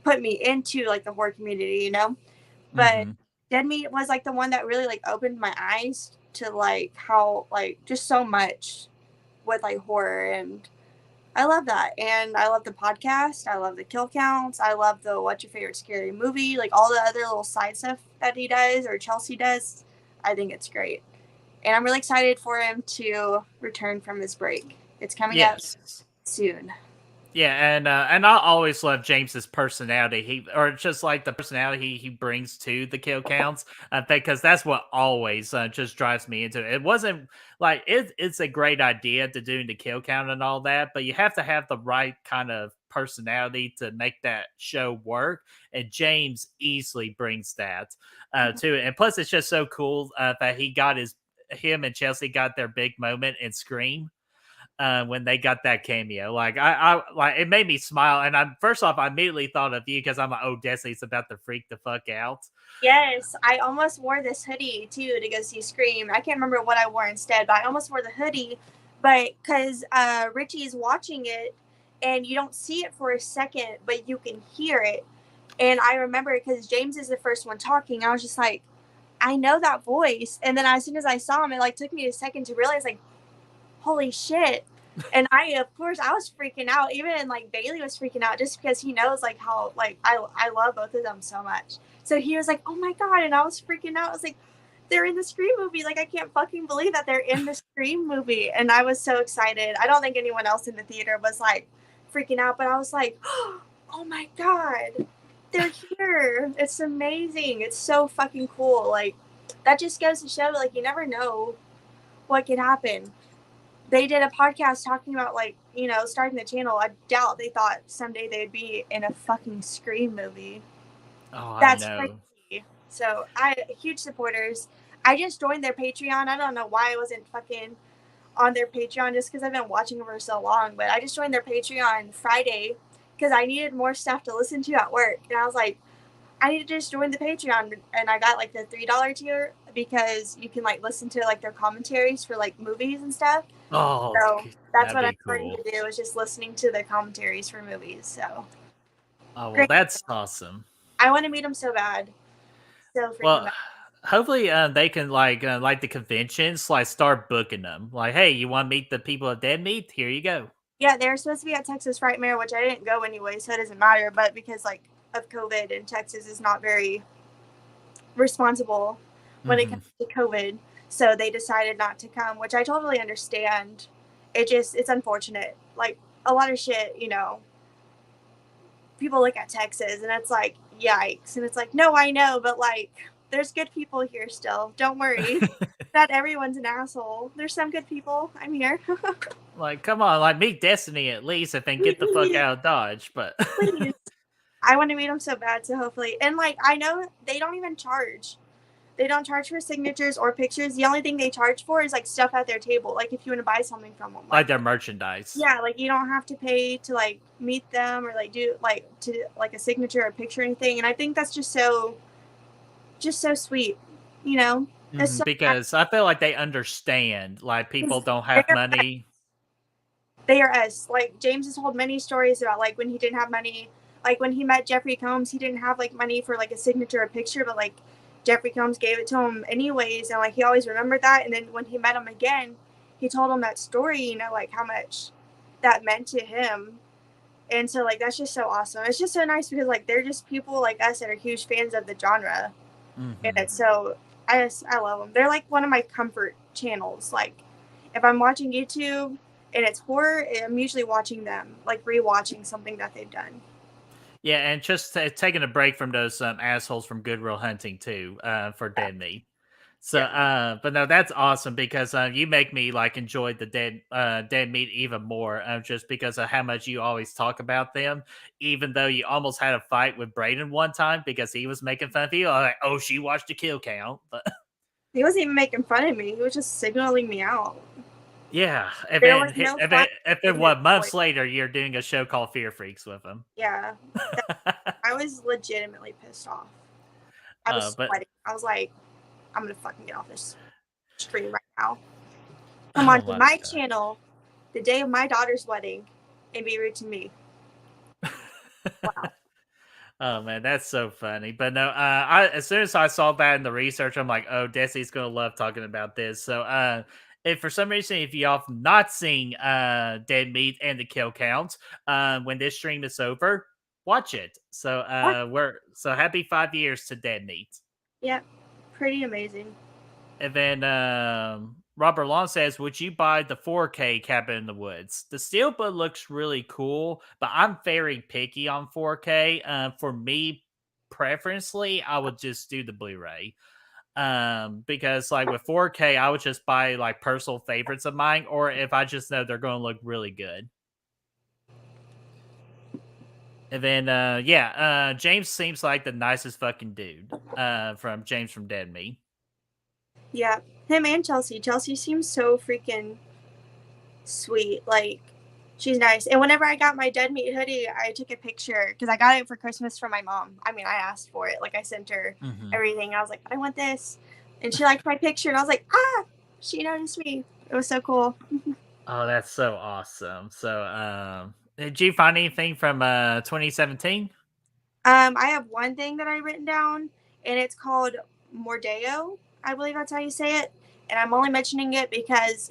put me into like the horror community, you know? But Mm-hmm. Dead Meat was like the one that really like opened my eyes to like how like just so much with like horror. And I love that. And I love the podcast. I love the kill counts. I love the what's your favorite scary movie, like all the other little side stuff that he does or Chelsea does. I think it's great. And I'm really excited for him to return from his break. It's coming up Yes. soon. Yeah, and I always love James's personality. Or just like the personality he brings to the kill counts, because that's what always just drives me into it. It wasn't like it's a great idea to do the kill count and all that, but you have to have the right kind of personality to make that show work. And James easily brings that to it. And plus, it's just so cool that him and Chelsea got their big moment in Scream when they got that cameo. Like I like it made me smile. And I first off, I immediately thought of you because I'm like, oh, Destiny's about to freak the fuck out. Yes, I almost wore this hoodie too to go see Scream. I can't remember what I wore instead, but I almost wore the hoodie. But because Richie's watching it and you don't see it for a second, but you can hear it. And I remember because James is the first one talking, I was just like, I know that voice. And then as soon as I saw him, it like took me a second to realize, like, holy shit. And of course, I was freaking out. Even like Bailey was freaking out just because he knows like how like I love both of them so much. So he was like, "Oh my god!" And I was freaking out. I was like, "They're in the Scream movie! Like I can't fucking believe that they're in the Scream movie!" And I was so excited. I don't think anyone else in the theater was like freaking out, but I was like, "Oh my god, they're here! It's amazing! It's so fucking cool!" Like that just goes to show, like you never know what could happen. They did a podcast talking about like starting the channel. I doubt they thought someday they'd be in a fucking Scream movie. Oh, I That's know. crazy. So I huge supporters. I just joined their Patreon. I don't know why I wasn't fucking on their Patreon just because I've been watching them for so long. But I just joined their Patreon Friday because I needed more stuff to listen to at work, and I was like, I need to just join the Patreon. And I got like the $3 tier because you can like listen to like their commentaries for like movies and stuff. Oh, So that's that'd what I'm be starting cool. to do, is just listening to the commentaries for movies. So Oh well, great. that's awesome. I want to meet them so bad. So freaking Well, bad. hopefully they can like the conventions, like start booking them. Like, hey, you want to meet the people at Dead Meat? Here you go. Yeah, they're supposed to be at Texas Frightmare, which I didn't go anyway, so it doesn't matter. But because like of COVID, and Texas is not very responsible when it Mm-hmm. comes to COVID, so they decided not to come, which I totally understand. It's unfortunate. Like a lot of shit, people look at Texas and it's like, yikes. And it's like, no, I know, but like, there's good people here still. Don't worry. Not everyone's an asshole. There's some good people. I'm here. Like, come on, like meet Destiny at least, and then get the fuck Please, out of Dodge. But please. I want to meet them so bad. So hopefully, and like, I know they don't even charge. They don't charge for signatures or pictures. The only thing they charge for is like stuff at their table. Like if you want to buy something from them, like like their merchandise. yeah, like you don't have to pay to like meet them or like do like to like a signature or a picture or anything. And I think that's just so sweet, you know. It's so nice Because I feel like they understand, like people 'cause don't have money. they are us. Like James has told many stories about like when he didn't have money, like when he met Jeffrey Combs, he didn't have like money for like a signature or picture, but like Jeffrey Combs gave it to him anyways, and like he always remembered that. And then when he met him again, he told him that story, like how much that meant to him. And so like that's just so awesome. It's just so nice because like they're just people like us that are huge fans of the genre. And Mm-hmm. it's so I love them. They're like one of my comfort channels. Like if I'm watching YouTube and it's horror, I'm usually watching them, like rewatching something that they've done. Yeah, and just taking a break from those assholes from Goodwill Hunting too, for Dead Meat. So, but no, that's awesome because you make me like enjoy the dead meat even more, just because of how much you always talk about them. Even though you almost had a fight with Braden one time because he was making fun of you, I was like, oh, she watched the kill count, but He wasn't even making fun of me. He was just signaling me out. yeah. And There then was no fun if it in his was months voice. later, you're doing a show called Fear Freaks with him. Yeah, I was legitimately pissed off. I was But sweating. I was like, I'm gonna fucking get off this stream right now. Come oh on to my my god. channel the day of my daughter's wedding and be rude to me. Wow. Oh man, that's so funny. But no, I as soon as I saw that in the research, I'm like, oh, Destiny's gonna love talking about this. So, if for some reason if y'all have not seen Dead Meat and the Kill Count, when this stream is over, watch it. So, we're so happy 5 years to Dead Meat. Yep. Pretty amazing. And then Robert Long says, would you buy the 4K Cabin in the Woods? The Steelbook looks really cool, but I'm very picky on 4K. For me, preferentially, I would just do the Blu-ray. Because like with 4K, I would just buy like personal favorites of mine, or if I just know they're going to look really good. And then, James seems like the nicest fucking dude. From James from Dead Me. Yeah. Him and Chelsea. Chelsea seems so freaking sweet. Like, she's nice. And whenever I got my Dead Meat hoodie, I took a picture because I got it for Christmas from my mom. I mean, I asked for it. Like, I sent her everything. I was like, I want this. And she liked my picture. And I was like, she noticed me. It was so cool. Oh, that's so awesome. So, did you find anything from 2017? I have one thing that I written down, and it's called Mordeo. I believe that's how you say it. And I'm only mentioning it because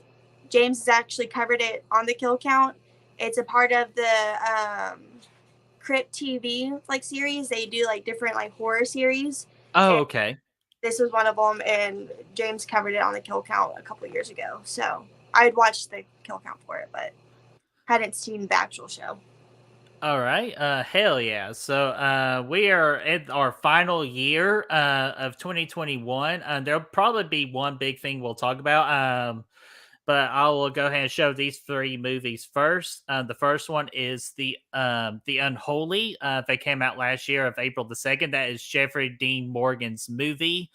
James has actually covered it on the kill count. It's a part of the Crypt TV like series. They do like different like horror series. Oh, And okay. this was one of them, and James covered it on the kill count a couple years ago. So I had watched the kill count for it, but hadn't seen the actual show. All right. Hell yeah. So, we are in our final year of 2021. There'll probably be one big thing we'll talk about. But I will go ahead and show these three movies first. The first one is the Unholy. That came out last year of April the 2nd. That is Jeffrey Dean Morgan's movie.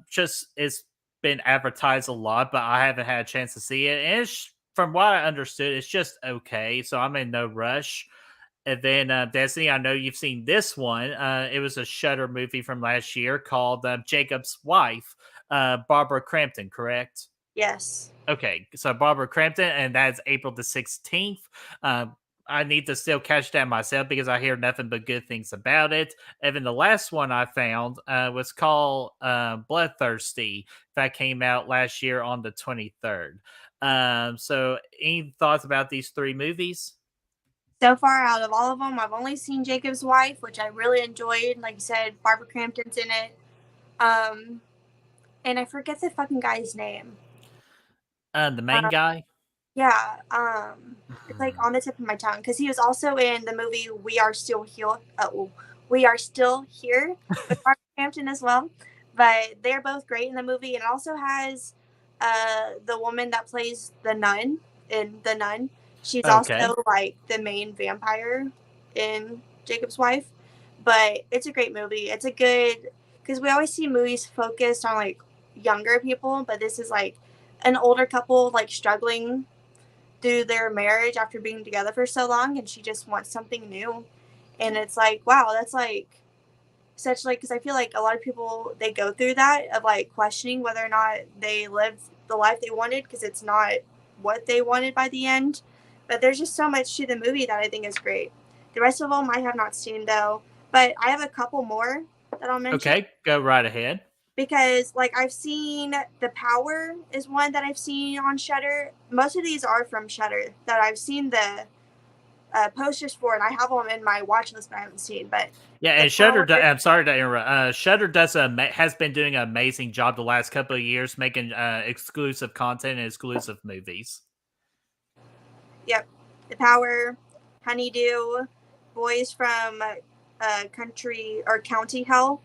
Just it's been advertised a lot, but I haven't had a chance to see it. And it's, from what I understood, it's just okay. So I'm in no rush. And then Destiny, I know you've seen this one. It was a Shudder movie from last year called Jacob's Wife, Barbara Crampton, correct? Yes. Okay, so Barbara Crampton, and that's April the 16th. I need to still catch that myself because I hear nothing but good things about it. And then the last one I found was called Bloodthirsty. That came out last year on the 23rd. So, any thoughts about these three movies? So far, out of all of them, I've only seen Jacob's Wife, which I really enjoyed. Like you said, Barbara Crampton's in it. And I forget the fucking guy's name. The main guy? Yeah, it's like on the tip of my tongue because he was also in the movie We Are Still Here. We Are Still Here with Barbara Crampton as well. But they're both great in the movie, and it also has the woman that plays the nun in The Nun. She's Okay. also like the main vampire in Jacob's Wife. But it's a great movie. It's a good because we always see movies focused on like younger people, but this is like an older couple like struggling through their marriage after being together for so long, and she just wants something new. And it's like, wow, that's like such like because I feel like a lot of people they go through that of like questioning whether or not they lived the life they wanted because it's not what they wanted by the end. But there's just so much to the movie that I think is great. The rest of them I have not seen though, but I have a couple more that I'll mention Okay, go right ahead. because like I've seen The Power is one that I've seen on Shudder. Most of these are from Shudder that I've seen the posters for, and I have them in my watch list, but I haven't seen. But Yeah, The and Shutter. Power, I'm sorry to interrupt. Shutter does has been doing an amazing job the last couple of years making exclusive content and exclusive movies. yep, The Power, Honeydew, Boys from Country or County Hell,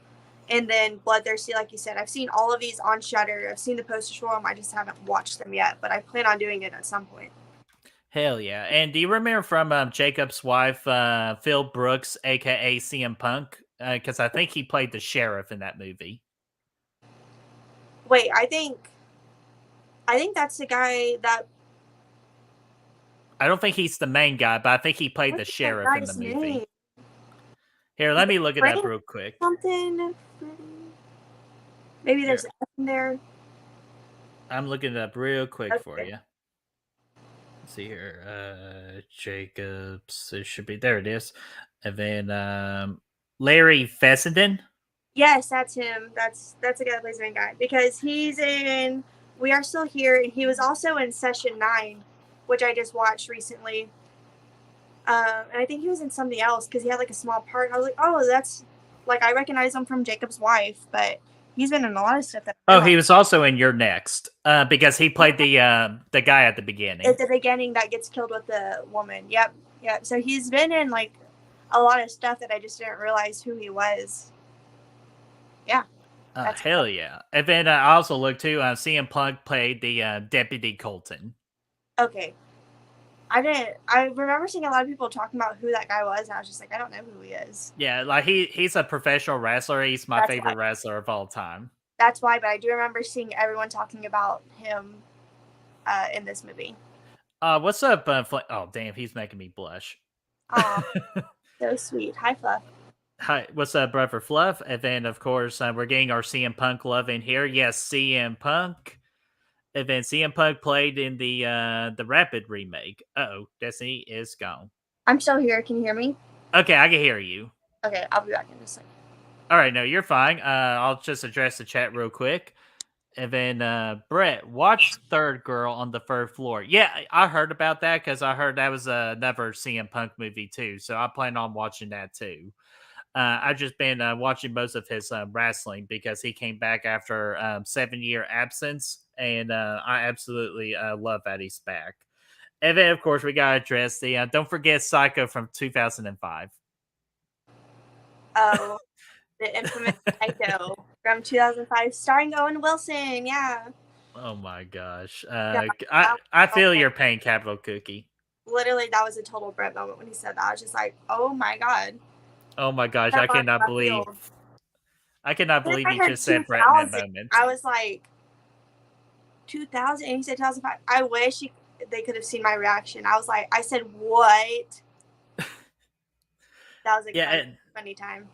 And then Bloodthirsty, like you said, I've seen all of these on Shudder. I've seen the posters for them. I just haven't watched them yet, but I plan on doing it at some point. Hell yeah. And do you remember from Jacob's wife, Phil Brooks, aka CM Punk? Because I think he played the sheriff in that movie. Wait, I think that's the guy that. I don't think he's the main guy, but I think he played the What's that sheriff in the guy's movie. name? Here, let me look it up real quick. Something. Maybe there's Here. in there. I'm looking it up real quick Okay. for you. Let's see here. Jacobs. It should be there. It is. And then Larry Fessenden. Yes, that's him. That's the guy that plays the main guy because he's in We Are Still Here, and he was also in Session 9, which I just watched recently. And I think he was in something else because he had like a small part. I was like, oh, that's like I recognize him from Jacob's wife, but he's been in a lot of stuff. Oh, he was also in You're Next because he played the guy at the beginning. At the beginning that gets killed with the woman. Yep. So he's been in like a lot of stuff that I just didn't realize who he was. Yeah. Hell cool. Yeah. And then I also looked too, CM Punk played the Deputy Colton. Okay. I remember seeing a lot of people talking about who that guy was, and I was just like, I don't know who he is. Yeah, like he's a professional wrestler. He's my favorite wrestler of all time. That's why, but I do remember seeing everyone talking about him in this movie. What's up, oh, damn, he's making me blush. Aw, so sweet. Hi, Fluff. Hi, what's up, brother Fluff? And then, of course, we're getting our CM Punk love in here. Yes, CM Punk. And then CM Punk played in the Rapid remake. Uh-oh, Destiny is gone. I'm still here. Can you hear me? Okay, I can hear you. Okay, I'll be back in a second. All right, no, you're fine. I'll just address the chat real quick. And then, Brett, watch Third Girl on the Third Floor. Yeah, I heard about that because I heard that was another CM Punk movie too. So I plan on watching that too. I've just been watching most of his wrestling because he came back after 7-year absence, and I absolutely love that he's back. And then, of course, we got to address the don't forget Psycho from 2005. Oh, the infamous Psycho from 2005, starring Owen Wilson. Yeah. Oh my gosh. I feel your pain, Capital Cookie. Literally, that was a total Brett moment when he said that. I was just like, oh my God. Oh my gosh, I cannot believe he just said BrettMan moment. I was like, 2000, and he said 2005. I wish they could have seen my reaction. I was like, I said, what? That was a funny time.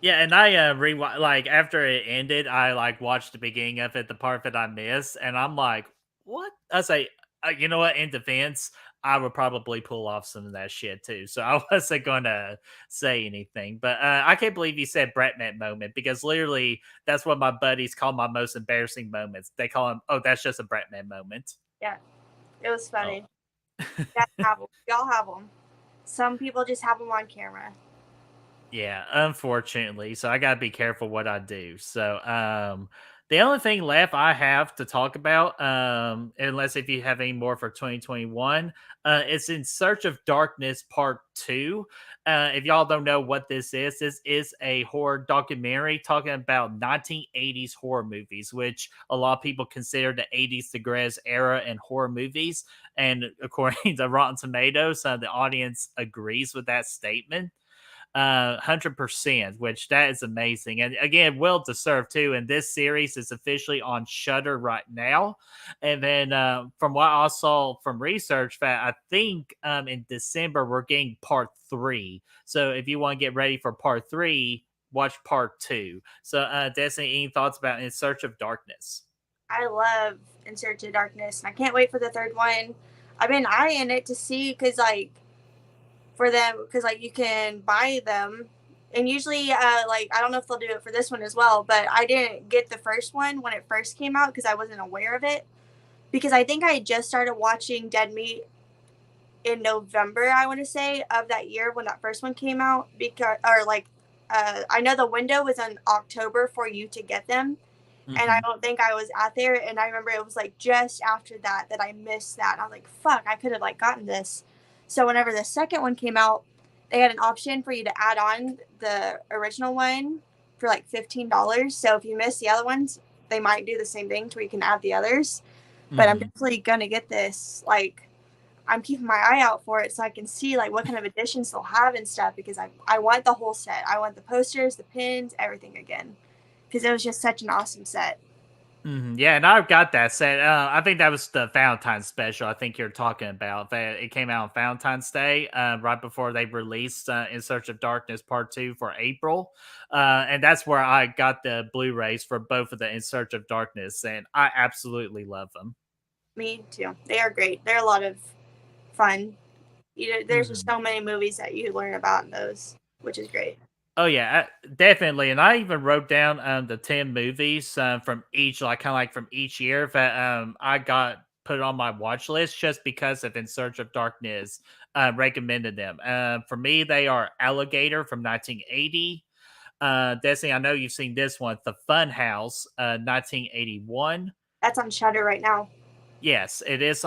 Yeah, and I like after it ended, I like watched the beginning of it, the part that I missed, and I'm like, what? I say, you know what? In defense, I would probably pull off some of that shit too. So I wasn't gonna say anything, but I can't believe you said BrettMan moment because literally that's what my buddies call my most embarrassing moments. They call them, oh, that's just a BrettMan moment. Yeah, it was funny. Oh. Y'all have them. Some people just have them on camera. Yeah, unfortunately. So I gotta be careful what I do. So the only thing left I have to talk about, unless if you have any more for 2021, it's In Search of Darkness Part 2. If y'all don't know what this is a horror documentary talking about 1980s horror movies, which a lot of people consider the 80s the greatest era in horror movies. And according to Rotten Tomatoes, the audience agrees with that statement. 100%, which that is amazing, and again, well deserved too. And this series is officially on Shudder right now. And then, from what I saw from research, that I think in December we're getting Part 3. So if you want to get ready for Part 3, watch Part 2. So, Destiny, any thoughts about In Search of Darkness? I love In Search of Darkness, and I can't wait for the third one. I've been eyeing it to see because for them, because you can buy them, and usually I don't know if they'll do it for this one as well, but I didn't get the first one when it first came out because I wasn't aware of it, because I think I just started watching Dead Meat in November, I want to say, of that year when that first one came out, because I know the window was in October for you to get them. Mm-hmm. And I don't think I was out there, and I remember it was just after that I missed that, and I was like, fuck, I could have gotten this. So whenever the second one came out, they had an option for you to add on the original one for like $15. So if you miss the other ones, they might do the same thing to where you can add the others. But I'm definitely gonna get this. Like, I'm keeping my eye out for it so I can see like what kind of additions they'll have and stuff, because I want the whole set. I want the posters, the pins, everything again, because it was just such an awesome set. Yeah, and I've got that set. I think that was the Valentine's special. I think you're talking about that. It came out on Valentine's Day, right before they released In Search of Darkness Part Two for April, and that's where I got the Blu-rays for both of the In Search of Darkness, and I absolutely love them. Me too. They are great. They're a lot of fun. There's just hmm so many movies that you learn about in those, which is great. Oh yeah, definitely. And I even wrote down the 10 movies from each, like kind of like from each year that I got put on my watch list just because of In Search of Darkness recommended them. For me, they are Alligator from 1980. Destiny, I know you've seen this one, The Fun House, 1981. That's on Shutter right now. Yes, it is.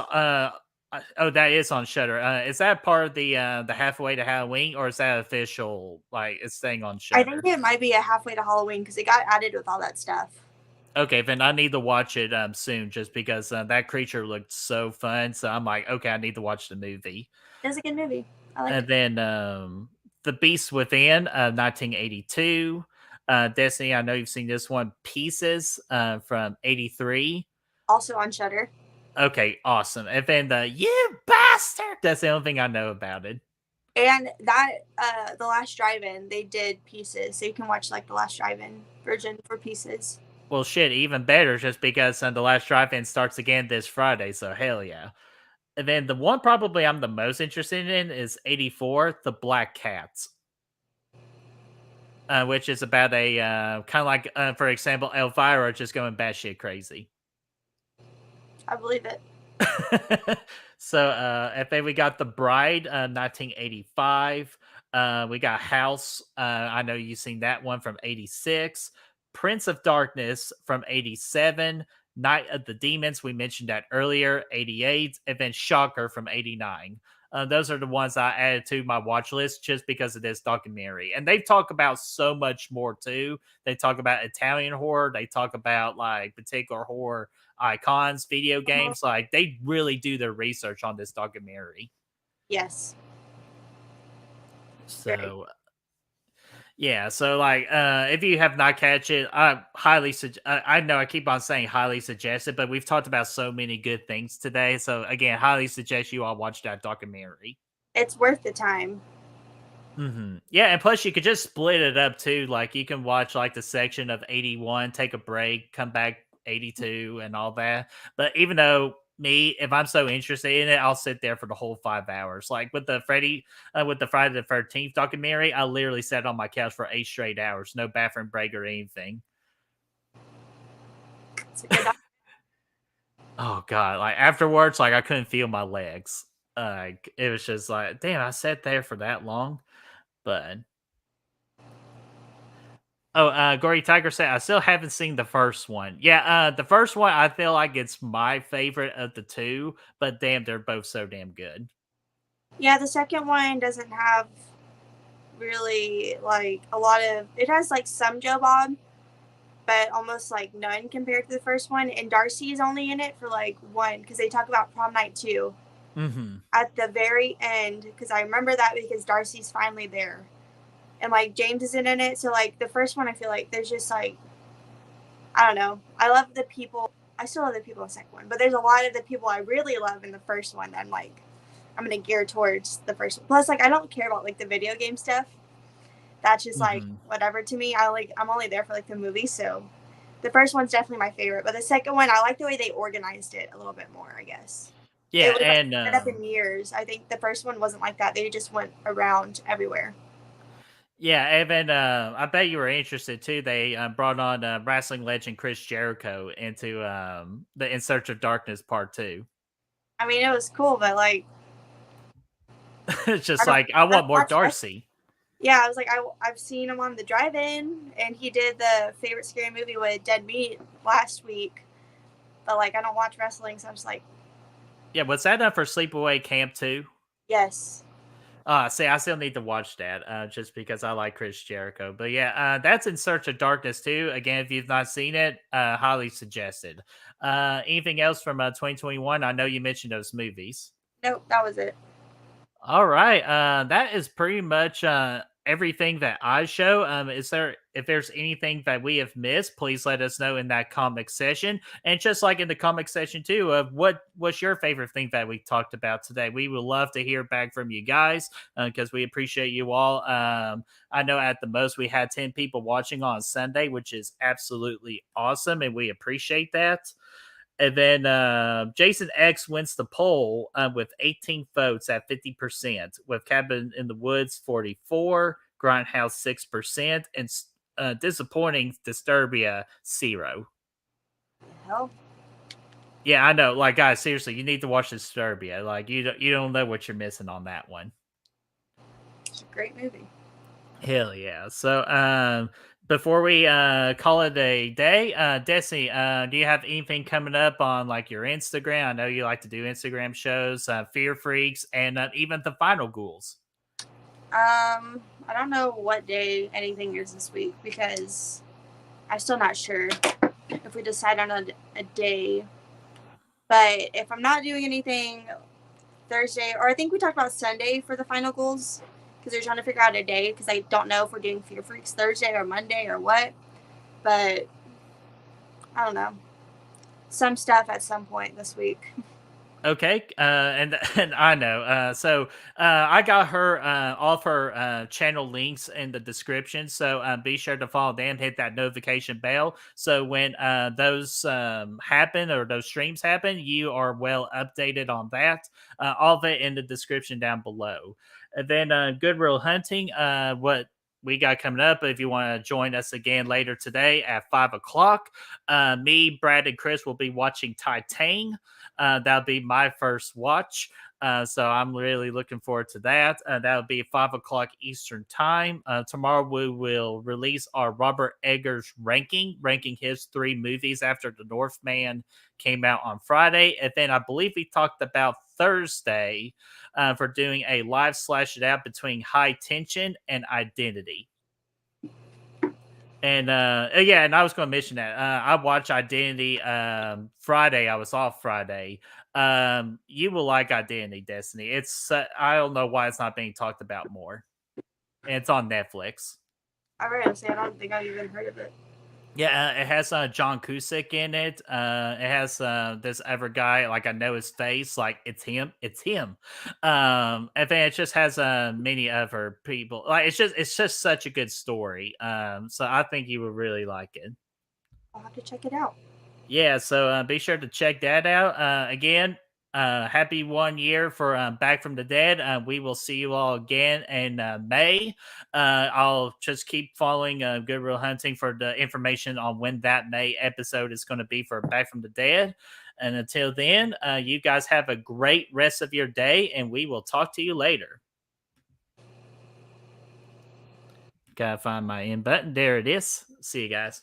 Oh, that is on Shutter. Is that part of the halfway to Halloween, or is that official? Like it's staying on I think Shutter? it might be a halfway to Halloween because it got added with all that stuff. Okay, then I need to watch it soon, just because that creature looked so fun. So I'm like, okay, I need to watch the movie. It was a good movie. I liked And it. then The Beast Within, 1982. Destiny, I know you've seen this one, Pieces, from 83. Also on Shutter. Okay, awesome. And then the You Bastard. That's the only thing I know about it. And that the Last Drive-In, they did Pieces, so you can watch like the Last Drive-In version for Pieces. Well, shit, even better, just because the last drive-in starts again this Friday. So hell yeah. And then the one probably I'm the most interested in is 84, The Black Cats, which is about a kind of like, for example, Elvira just going batshit crazy. I believe it. So, and then we got The Bride, 1985. We got House. I know you've seen that one from 86. Prince of Darkness from 87. Night of the Demons, we mentioned that earlier, 88. And then Shocker from 89. Those are the ones I added to my watch list just because of this documentary. And they talk about so much more too. They talk about Italian horror. They talk about like particular horror icons, video games. Like they really do their research on this documentary. Yes. Very. So yeah, so like if you have not catch it, I highly I know I keep on saying highly suggest it, but we've talked about so many good things today. So again, highly suggest you all watch that documentary. It's worth the time. Yeah, and plus you could just split it up too. Like you can watch like the section of 81, take a break, come back 82 and all that. But even though me, if I'm so interested in it, I'll sit there for the whole 5 hours. Like with the with the Friday the 13th documentary, I literally sat on my couch for 8 straight hours, no bathroom break or anything. It's a good Oh god, like afterwards, like I couldn't feel my legs. Like it was just like, damn, I sat there for that long. But oh, Gory Tiger said, I still haven't seen the first one. Yeah, the first one, I feel like it's my favorite of the two, but damn, they're both so damn good. Yeah, the second one doesn't have really like a lot of. It has like some Joe Bob, but almost like none compared to the first one. And Darcy is only in it for like one because they talk about prom night 2 at the very end. Because I remember that because Darcy's finally there, and like James isn't in it. So like the first one, I feel like there's just like I don't know. I love the people. I still love the people in the second one, but there's a lot of the people I really love in the first one. That I'm gonna gear towards the first one. Plus, like I don't care about like the video game stuff. That's just like whatever to me. I'm only there for like the movie, so the first one's definitely my favorite. But the second one, I like the way they organized it a little bit more. I guess Yeah, it was like and set up in years. I think the first one wasn't like that. They just went around everywhere. yeah, and then I bet you were interested too. They brought on wrestling legend Chris Jericho into the In Search of Darkness Part Two. I mean, it was cool, but like It's I just don't, like I I don't want more watch wrestling. Darcy. Yeah, I was like, I've seen him on the drive-in, and he did the favorite scary movie with Dead Meat last week. But like, I don't watch wrestling, so I'm just like, Yeah, was that for Sleepaway Camp too? yes. See, I still need to watch that just because I like Chris Jericho. But yeah, that's In Search of Darkness too. Again, if you've not seen it, highly suggested. Anything else from 2021? I know you mentioned those movies. Nope, that was it. All right. That is pretty much everything that I show. Is there if there's anything that we have missed, please let us know in that comic session. And just like in the comic session too, of what was your favorite thing that we talked about today? We would love to hear back from you guys because we appreciate you all. I know at the most we had 10 people watching on Sunday, which is absolutely awesome, and we appreciate that. And then Jason X wins the poll with 18 votes at 50%, with Cabin in the Woods 44, Grindhouse 6%, and disappointing Disturbia 0. Hell, Yeah, I know. Like, guys, seriously, you need to watch Disturbia. Like, you don't know what you're missing on that one. it's a great movie. Hell yeah. So, before we call it a day, Destiny, do you have anything coming up on like your Instagram? I know you like to do Instagram shows, Fear Freaks, and even the Final Ghouls. I don't know what day anything is this week because I'm still not sure if we decide on a day. But if I'm not doing anything Thursday, or I think we talked about Sunday for the final goals because they're trying to figure out a day because I don't know if we're doing Fear Freaks Thursday or Monday or what. But I don't know. Some stuff at some point this week. Okay, and I know. I got her all of her channel links in the description. So be sure to follow them. Hit that notification bell. So when those happen or those streams happen, you are well updated on that. All of it in the description down below. And then Good Real Hunting. What we got coming up? If you want to join us again later today at 5 o'clock, me, Brad, and Chris will be watching Titan. That'll be my first watch. So I'm really looking forward to that. That'll be 5 o'clock Eastern time. Tomorrow we will release our Robert Eggers ranking his 3 movies after The Northman came out on Friday. And then I believe we talked about Thursday for doing a live slash it out between High Tension and Identity. And yeah, and I was going to mention that I watched Identity Friday. I was off Friday. You will like Identity, Destiny. It's I don't know why it's not being talked about more. And it's on Netflix. I was gonna say I don't think I've even heard of it. Yeah, it has John Cusack in it. It has this other guy, like I know his face, like it's him. And then it just has many other people. Like it's just such a good story. So I think you would really like it. I'll have to check it out. Yeah, so be sure to check that out. Again, happy 1 year for Back from the Dead. We will see you all again in May. I'll just keep following Good Real Hunting for the information on when that May episode is going to be for Back from the Dead. And until then, you guys have a great rest of your day, and we will talk to you later. Gotta find my end button. There it is. See you guys.